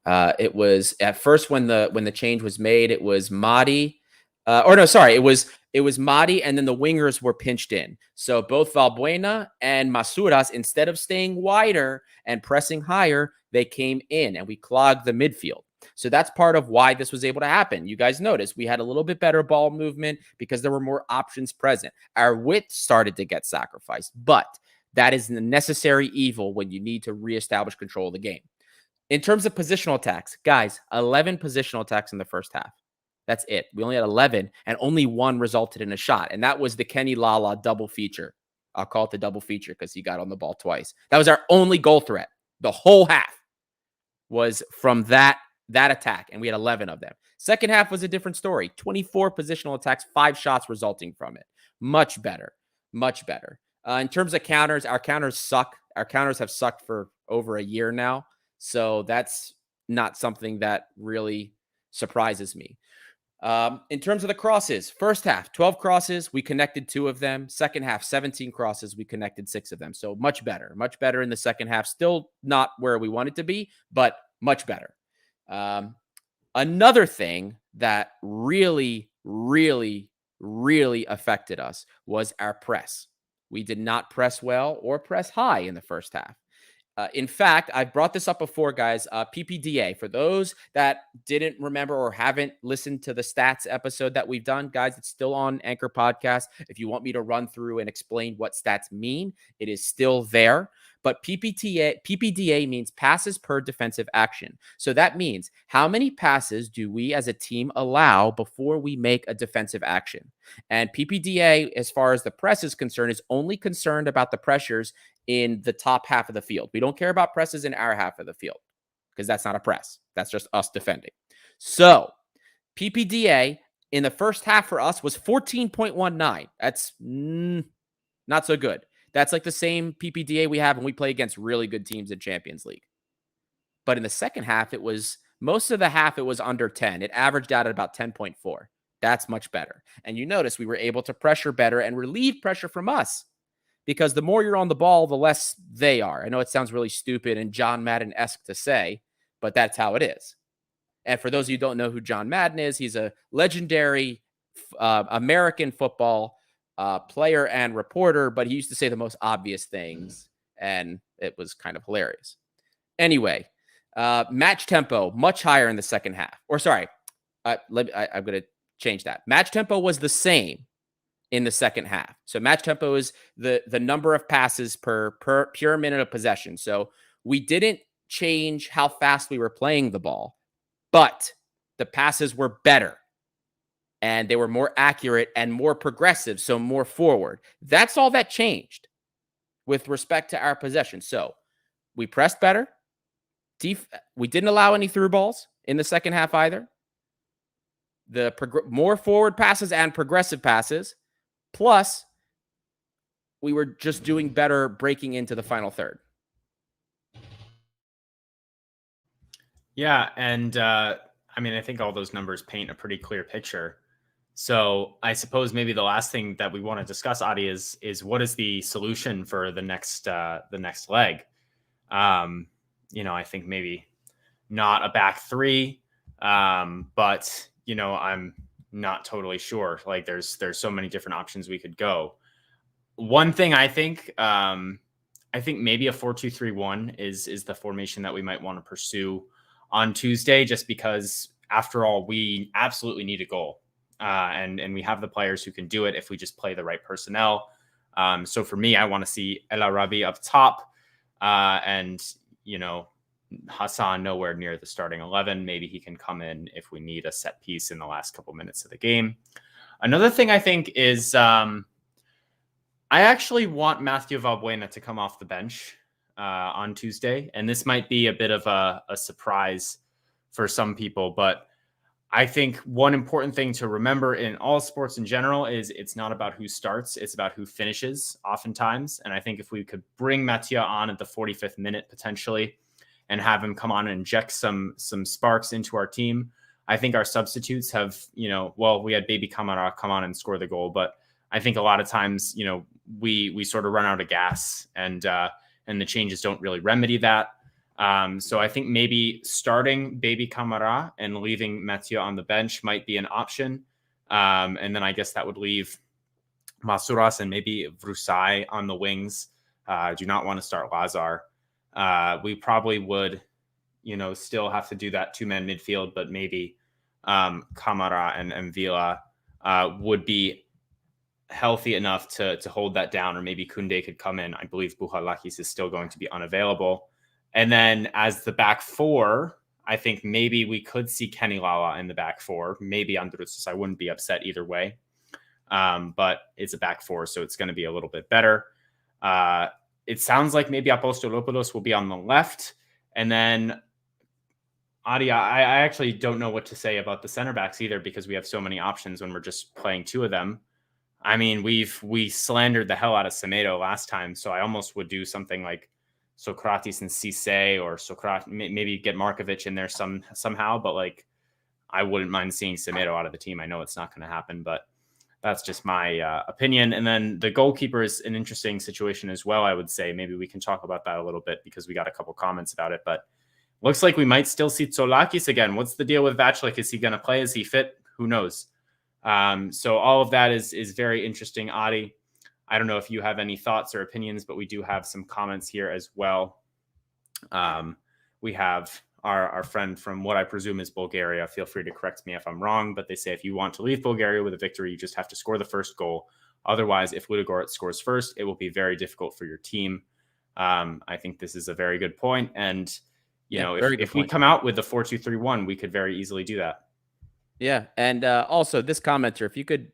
It was at first when the change was made, it was Mahdi. It was Mahdi, and then the wingers were pinched in. So both Valbuena and Masuras, instead of staying wider and pressing higher, they came in and we clogged the midfield. So that's part of why this was able to happen. You guys noticed we had a little bit better ball movement because there were more options present. Our width started to get sacrificed, but that is the necessary evil when you need to reestablish control of the game. In terms of positional attacks, guys, 11 positional attacks in the first half. That's it. We only had 11, and only one resulted in a shot, and that was the Kenny Lala double feature. I'll call it the double feature because he got on the ball twice. That was our only goal threat. The whole half was from that attack, and we had 11 of them. Second half was a different story. 24 positional attacks, 5 shots resulting from it. Much better. Much better. In terms of counters, our counters suck. Our counters have sucked for over a year now. So that's not something that really surprises me. In terms of the crosses, first half, 12 crosses, we connected 2 of them. Second half, 17 crosses, we connected 6 of them. So much better in the second half. Still not where we want it to be, but much better. Another thing that really, really, really affected us was our press. We did not press well or press high in the first half. In fact, I've brought this up before, guys. PPDA, for those that didn't remember or haven't listened to the stats episode that we've done, guys, it's still on Anchor Podcast. If you want me to run through and explain what stats mean, it is still there. But PPDA means passes per defensive action. So that means how many passes do we as a team allow before we make a defensive action? And PPDA, as far as the press is concerned, is only concerned about the pressures in the top half of the field. We don't care about presses in our half of the field because that's not a press. That's just us defending. So PPDA in the first half for us was 14.19. That's not so good. That's like the same PPDA we have when we play against really good teams in Champions League. But in the second half, most of the half, it was under 10. It averaged out at about 10.4. That's much better. And you notice we were able to pressure better and relieve pressure from us because the more you're on the ball, the less they are. I know it sounds really stupid and John Madden-esque to say, but that's how it is. And for those of you who don't know who John Madden is, he's a legendary American football player and reporter, but he used to say the most obvious things, and it was kind of hilarious. Anyway, match tempo, much higher in the second half. Or sorry, I'm going to change that. Match tempo was the same in the second half. So match tempo is the number of passes per pure minute of possession. So we didn't change how fast we were playing the ball, but the passes were better. And they were more accurate and more progressive, so more forward. That's all that changed with respect to our possession. So we pressed better. We didn't allow any through balls in the second half either. The more forward passes and progressive passes. Plus, we were just doing better breaking into the final third. Yeah, and I think all those numbers paint a pretty clear picture. So I suppose maybe the last thing that we want to discuss, Adi, is what is the solution for the next leg? I think maybe not a back three, but I'm not totally sure. Like there's so many different options we could go. One thing I think maybe a 4-2-3-1 is the formation that we might want to pursue on Tuesday, just because after all, we absolutely need a goal. And we have the players who can do it if we just play the right personnel. So for me, I want to see El Arabi up top and, Hassan nowhere near the starting 11. Maybe he can come in if we need a set piece in the last couple minutes of the game. Another thing I think is I actually want Matthew Valbuena to come off the bench on Tuesday. And this might be a bit of a surprise for some people, but I think one important thing to remember in all sports in general is it's not about who starts, it's about who finishes oftentimes. And I think if we could bring Mattia on at the 45th minute potentially and have him come on and inject some sparks into our team, I think our substitutes have, we had Baby Kamara come on and score the goal, but I think a lot of times, we sort of run out of gas and and the changes don't really remedy that. So I think maybe starting Baby Camara and leaving Mathieu on the bench might be an option. And then I guess that would leave Masouras and maybe Vrusai on the wings. I do not want to start Lazar. We probably would, still have to do that 2-man midfield, but maybe Camara and Villa would be healthy enough to hold that down, or maybe Koundé could come in. I believe Bouchalakis is still going to be unavailable. And then as the back four, I think maybe we could see Kenny Lala in the back four, maybe Andrutsis. I wouldn't be upset either way. But it's a back four, so it's going to be a little bit better. It sounds like maybe Apostolopoulos will be on the left. And then Adi, I actually don't know what to say about the center backs either, because we have so many options when we're just playing two of them. I mean, we slandered the hell out of Semedo last time, so I almost would do something like Socrates and Cisse, or Socrates, maybe get Markovic in there somehow, but like I wouldn't mind seeing Semedo out of the team. I know it's not going to happen, but that's just my opinion. And then the goalkeeper is an interesting situation as well, I would say. Maybe we can talk about that a little bit, because we got a couple comments about it, but looks like we might still see Tsolakis again. What's the deal with Vaclik? Is he going to play? Is he fit? Who knows? So all of that is very interesting, Adi. I don't know if you have any thoughts or opinions, but we do have some comments here as well. We have our friend from what I presume is Bulgaria. Feel free to correct me if I'm wrong, but they say if you want to leave Bulgaria with a victory, you just have to score the first goal. Otherwise, if Ludogorets scores first, it will be very difficult for your team. I think this is a very good point. And, if we come out with the 4-2-3-1, we could very easily do that. Yeah. And also this commenter, if you could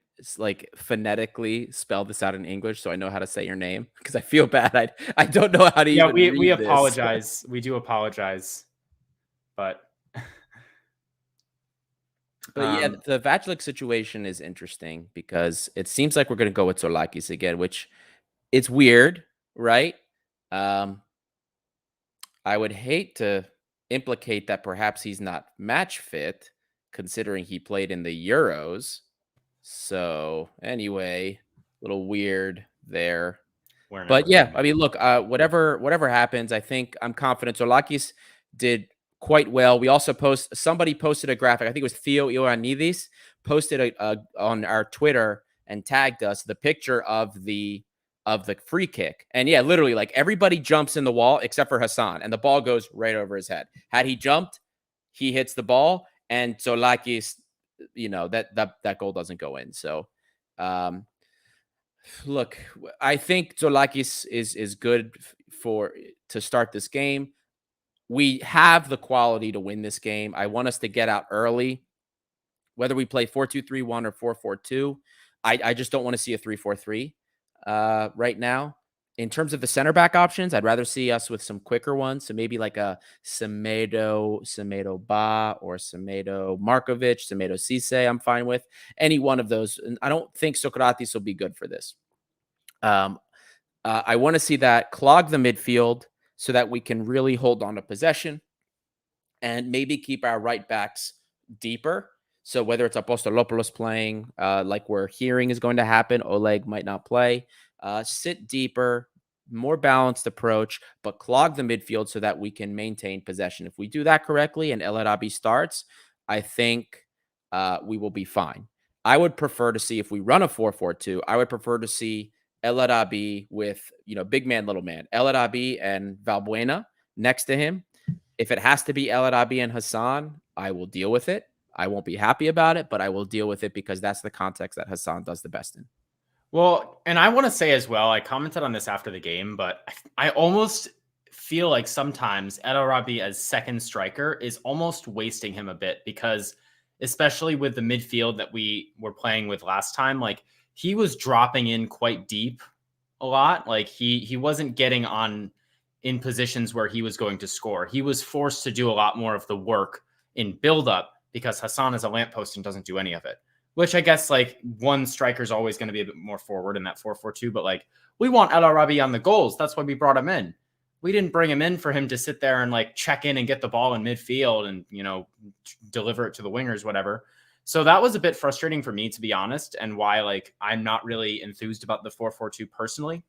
phonetically spell this out in English so I know how to say your name, because I feel bad. I don't know how to even read we this. apologize. We do apologize. But yeah, the Vaclik situation is interesting, because it seems like we're going to go with Tsolakis again, which it's weird, right? I would hate to implicate that perhaps he's not match fit, considering he played in the Euros. So anyway, a little weird there. But yeah, I mean, look, whatever happens, I think I'm confident Tsolakis did quite well. We also somebody posted a graphic. I think it was Theo Ioannidis posted on our Twitter and tagged us the picture of the free kick. And yeah, literally, like, everybody jumps in the wall except for Hassan, and the ball goes right over his head. Had he jumped, he hits the ball, and Tsolakis, that goal doesn't go in. So, look, I think Tsolakis is good to start this game. We have the quality to win this game. I want us to get out early, whether we play 4-2-3-1 or 4-4-2. I just don't want to see a 3-4-3 right now. In terms of the center back options, I'd rather see us with some quicker ones. So maybe like a Semedo Ba, or Semedo Markovic, Semedo Cisse, I'm fine with. Any one of those. And I don't think Socrates will be good for this. I want to see that clog the midfield so that we can really hold on to possession and maybe keep our right backs deeper. So whether it's Apostolopoulos playing, like we're hearing is going to happen, Oleg might not play, sit deeper, more balanced approach, but clog the midfield so that we can maintain possession. If we do that correctly and El Arabi starts, I think we will be fine. I would prefer to see, if we run a 4-4-2, I would prefer to see El Arabi with, big man, little man, El Arabi and Valbuena next to him. If it has to be El Arabi and Hassan, I will deal with it. I won't be happy about it, but I will deal with it, because that's the context that Hassan does the best in. Well, and I want to say as well, I commented on this after the game, but I almost feel like sometimes El Arabi as second striker is almost wasting him a bit, because especially with the midfield that we were playing with last time, like, he was dropping in quite deep a lot. Like, he wasn't getting in positions where he was going to score. He was forced to do a lot more of the work in build-up, because Hassan is a lamppost and doesn't do any of it. Which I guess, like, one striker is always going to be a bit more forward in that 4-4-2. But, like, we want El Arabi on the goals. That's why we brought him in. We didn't bring him in for him to sit there and, like, check in and get the ball in midfield and, deliver it to the wingers, whatever. So that was a bit frustrating for me, to be honest, and why, like, I'm not really enthused about the 4-4-2 personally.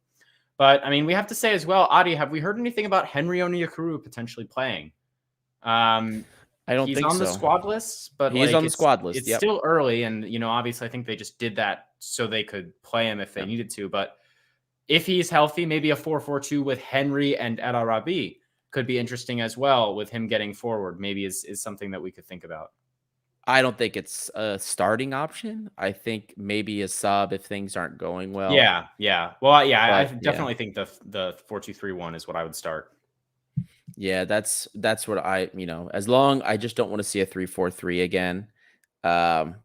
But I mean, we have to say as well, Adi, have we heard anything about Henry Onyekuru potentially playing? I don't He's think on the so. squad list, but He is on the squad list. It's still early, and obviously, I think they just did that so they could play him if they needed to. But if he's healthy, maybe a 4-4-2 with Henry and El Arabi could be interesting as well. With him getting forward, maybe is something that we could think about. I don't think it's a starting option. I think maybe a sub if things aren't going well. Yeah. Well, yeah, I But, definitely think the 4-2-3-1 is what I would start. Yeah, that's what I as long I just don't want to see a 3-4-3 again,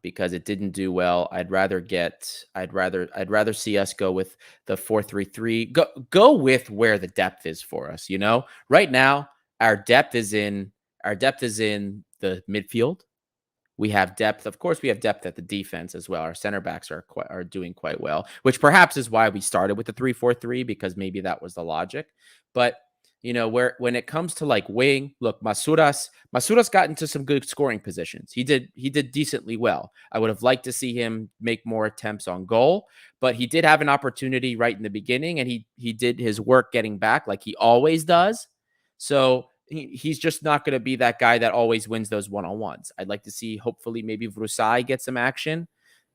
because it didn't do well. I'd rather see us go with the 4-3-3. Go with where the depth is for us. Right now our depth is in the midfield. We have depth. Of course, we have depth at the defense as well. Our center backs are doing quite well, which perhaps is why we started with the 3-4-3, because maybe that was the logic. But when it comes to like wing, look, Masuras got into some good scoring positions. He did decently well. I would have liked to see him make more attempts on goal, but he did have an opportunity right in the beginning, and he did his work getting back like he always does. So he's just not going to be that guy that always wins those one-on-ones. I'd like to see, hopefully, maybe Vrusai get some action.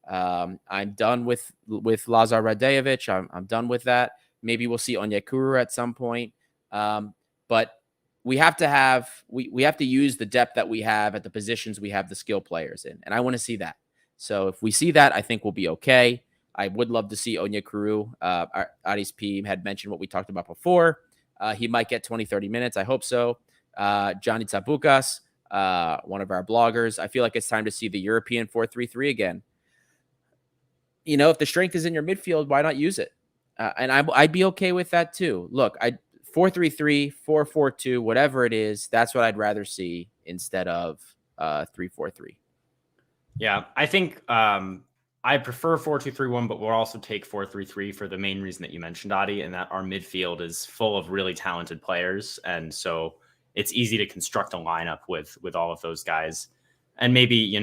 I'm done with Lazar Radejevic. I'm done with that. Maybe we'll see Onyekuru at some point. But we have to use the depth that we have at the positions we have the skill players in. And I want to see that. So if we see that, I think we'll be okay. I would love to see Onyekuru. Aris P had mentioned what we talked about before. He might get 20, 30 minutes. I hope so. Johnny Tsabukas, one of our bloggers. I feel like it's time to see the European 4-3-3 again. If the strength is in your midfield, why not use it? And I'd be okay with that too. Look, 4-3-3, 4-4-2, whatever it is, that's what I'd rather see instead of 3-4-3. Yeah, I think I prefer 4-2-3-1, but we'll also take 4-3-3 for the main reason that you mentioned, Adi, and that our midfield is full of really talented players, and so it's easy to construct a lineup with all of those guys. And maybe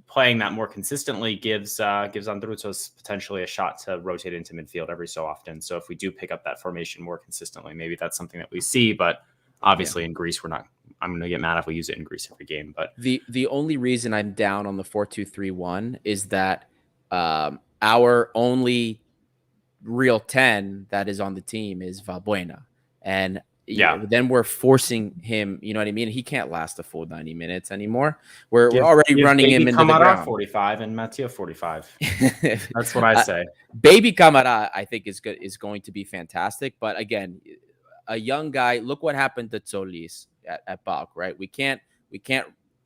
playing that more consistently gives Andrutsos potentially a shot to rotate into midfield every so often. So if we do pick up that formation more consistently, maybe that's something that we see. But obviously in Greece, I'm going to get mad if we use it in Greece every game. But the only reason I'm down on the 4-2-3-1 is that our only real 10 that is on the team is Valbuena. And then we're forcing him, you know what I mean? He can't last a full 90 minutes anymore. We're already running him into the ground. 45 and Mattia 45. That's what I say. Baby Camara, I think, is going to be fantastic. But again, a young guy, look what happened to Solis at Balk, right? We can't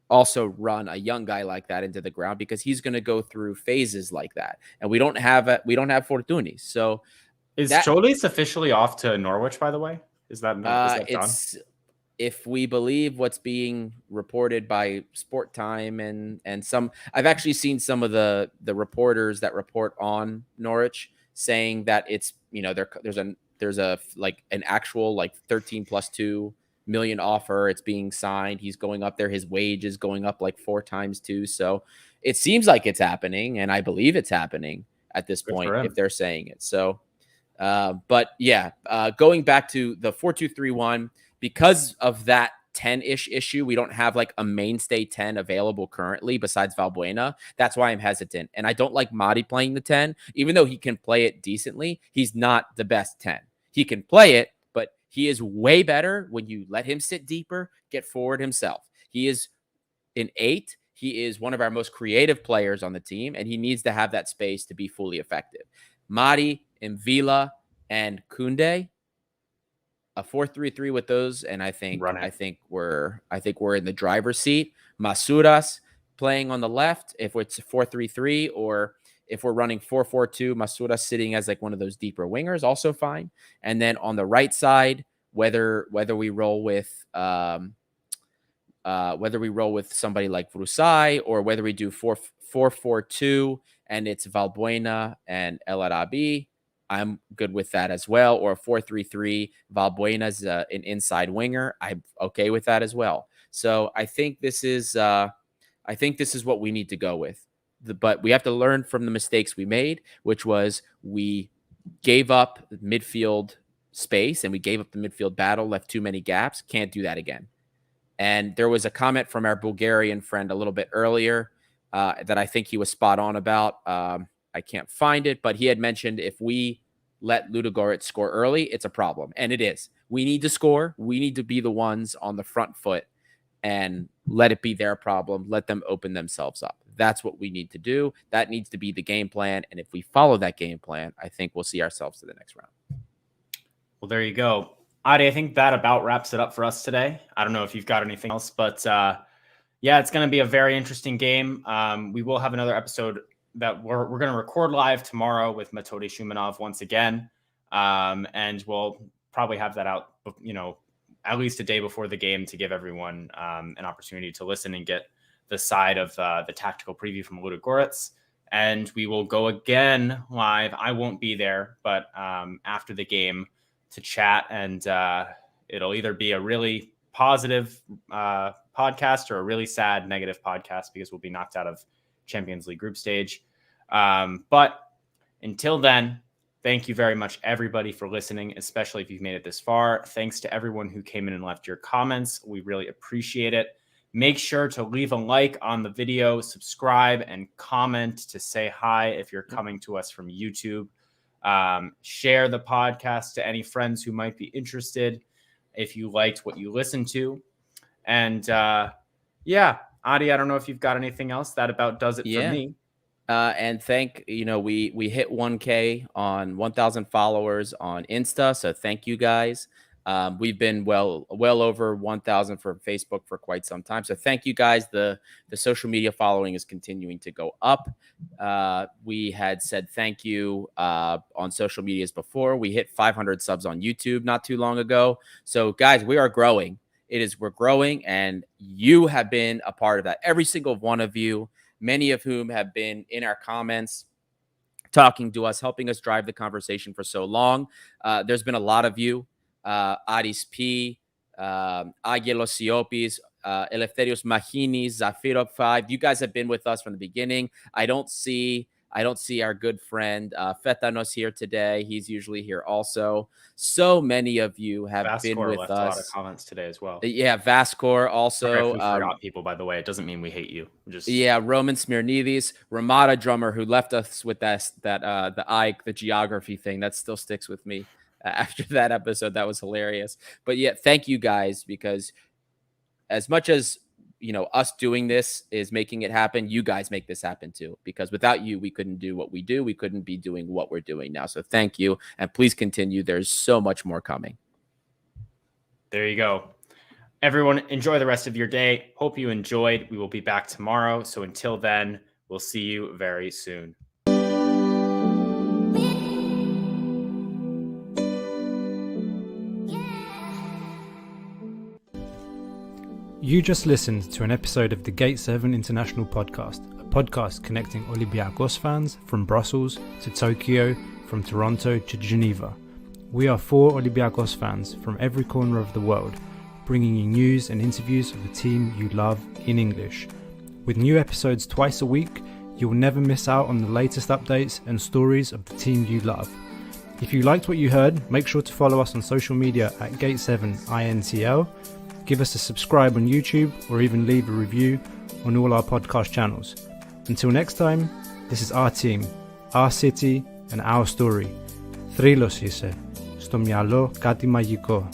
also run a young guy like that into the ground because he's going to go through phases like that. And we don't have Fortunis. So is Solis officially off to Norwich, by the way? Is that done? If we believe what's being reported by Sport Time and some, I've actually seen some of the reporters that report on Norwich saying that it's, there's a like an actual like 13+2 million offer. It's being signed. He's going up there. His wage is going up like 4 times too. So it seems like it's happening, and I believe it's happening at this point if they're saying it. So. But yeah, going back to the 4-2-3-1, because of that 10-ish issue, we don't have like a mainstay 10 available currently besides Valbuena. That's why I'm hesitant. And I don't like Madi playing the 10, even though he can play it decently. He's not the best 10. He can play it, but he is way better when you let him sit deeper, get forward himself. He is an 8. He is one of our most creative players on the team, and he needs to have that space to be fully effective. Madi and Villa and Koundé, a 4-3-3 with those, and I think we're in the driver's seat. Masuras playing on the left if it's 4-3-3, or if we're running 4-4-2, Masuras sitting as like one of those deeper wingers, also fine. And then on the right side, whether we roll with somebody like Vrusai, or whether we do 4-4-2 and it's Valbuena and El Arabi, I'm good with that as well. Or a 4-3-3, Valbuena's an inside winger. I'm okay with that as well. So I think this is what we need to go with. But we have to learn from the mistakes we made, which was we gave up midfield space and we gave up the midfield battle, left too many gaps. Can't do that again. And there was a comment from our Bulgarian friend a little bit earlier that I think he was spot on about. I can't find it, but he had mentioned if we let Ludogorets score early, it's a problem. And it is. We need to score. We need to be the ones on the front foot and let it be their problem. Let them open themselves up. That's what we need to do. That needs to be the game plan. And if we follow that game plan, I think we'll see ourselves to the next round. Well, there you go. Adi, I think that about wraps it up for us today. I don't know if you've got anything else, but yeah, it's going to be a very interesting game. We will have another episode that we're going to record live tomorrow with Metodi Shumanov once again. And we'll probably have that out, at least a day before the game to give everyone an opportunity to listen and get the side of the tactical preview from Ludogorets. And we will go again live. I won't be there, but after the game to chat, and it'll either be a really positive podcast or a really sad negative podcast because we'll be knocked out of Champions League group stage. But until then, thank you very much, everybody, for listening, especially if you've made it this far. Thanks to everyone who came in and left your comments. We really appreciate it. Make sure to leave a like on the video, subscribe, and comment to say hi if you're coming to us from YouTube. Share the podcast to any friends who might be interested if you liked what you listened to. And yeah, Adi, I don't know if you've got anything else. That about does it for me. And we hit 1K on 1,000 followers on Insta. So thank you guys. We've been well over 1,000 for Facebook for quite some time. So thank you guys. The social media following is continuing to go up. We had said thank you on social medias before. We hit 500 subs on YouTube not too long ago. So guys, we are growing. We're growing, and you have been a part of that. Every single one of you, many of whom have been in our comments, talking to us, helping us drive the conversation for so long. There's been a lot of you. Aris P, Aguilos Siopis, Eleftherios Machinis, Zafiro 5. You guys have been with us from the beginning. I don't see our good friend Fetanos here today. He's usually here also. So many of you have Vascor been with left us. A lot of comments today as well. Yeah, Vascor also. I forgot people, by the way. It doesn't mean we hate you. Roman Smirnidis, Ramada drummer, who left us with the Ike, the geography thing. That still sticks with me. After that episode, that was hilarious. But yeah, thank you guys, because as much as us doing this is making it happen, you guys make this happen too, because without you, we couldn't do what we do. We couldn't be doing what we're doing now. So thank you. And please continue. There's so much more coming. There you go. Everyone, enjoy the rest of your day. Hope you enjoyed. We will be back tomorrow. So until then, we'll see you very soon. You just listened to an episode of the Gate 7 International Podcast, a podcast connecting Olympiacos fans from Brussels to Tokyo, from Toronto to Geneva. We are 4 Olympiacos fans from every corner of the world, bringing you news and interviews of the team you love in English. With new episodes twice a week, you will never miss out on the latest updates and stories of the team you love. If you liked what you heard, make sure to follow us on social media at Gate7INTL. Give us a subscribe on YouTube, or even leave a review on all our podcast channels. Until next time, this is our team, our city, and our story. Θρύλος είσαι. Στο μυαλό κάτι μαγικό.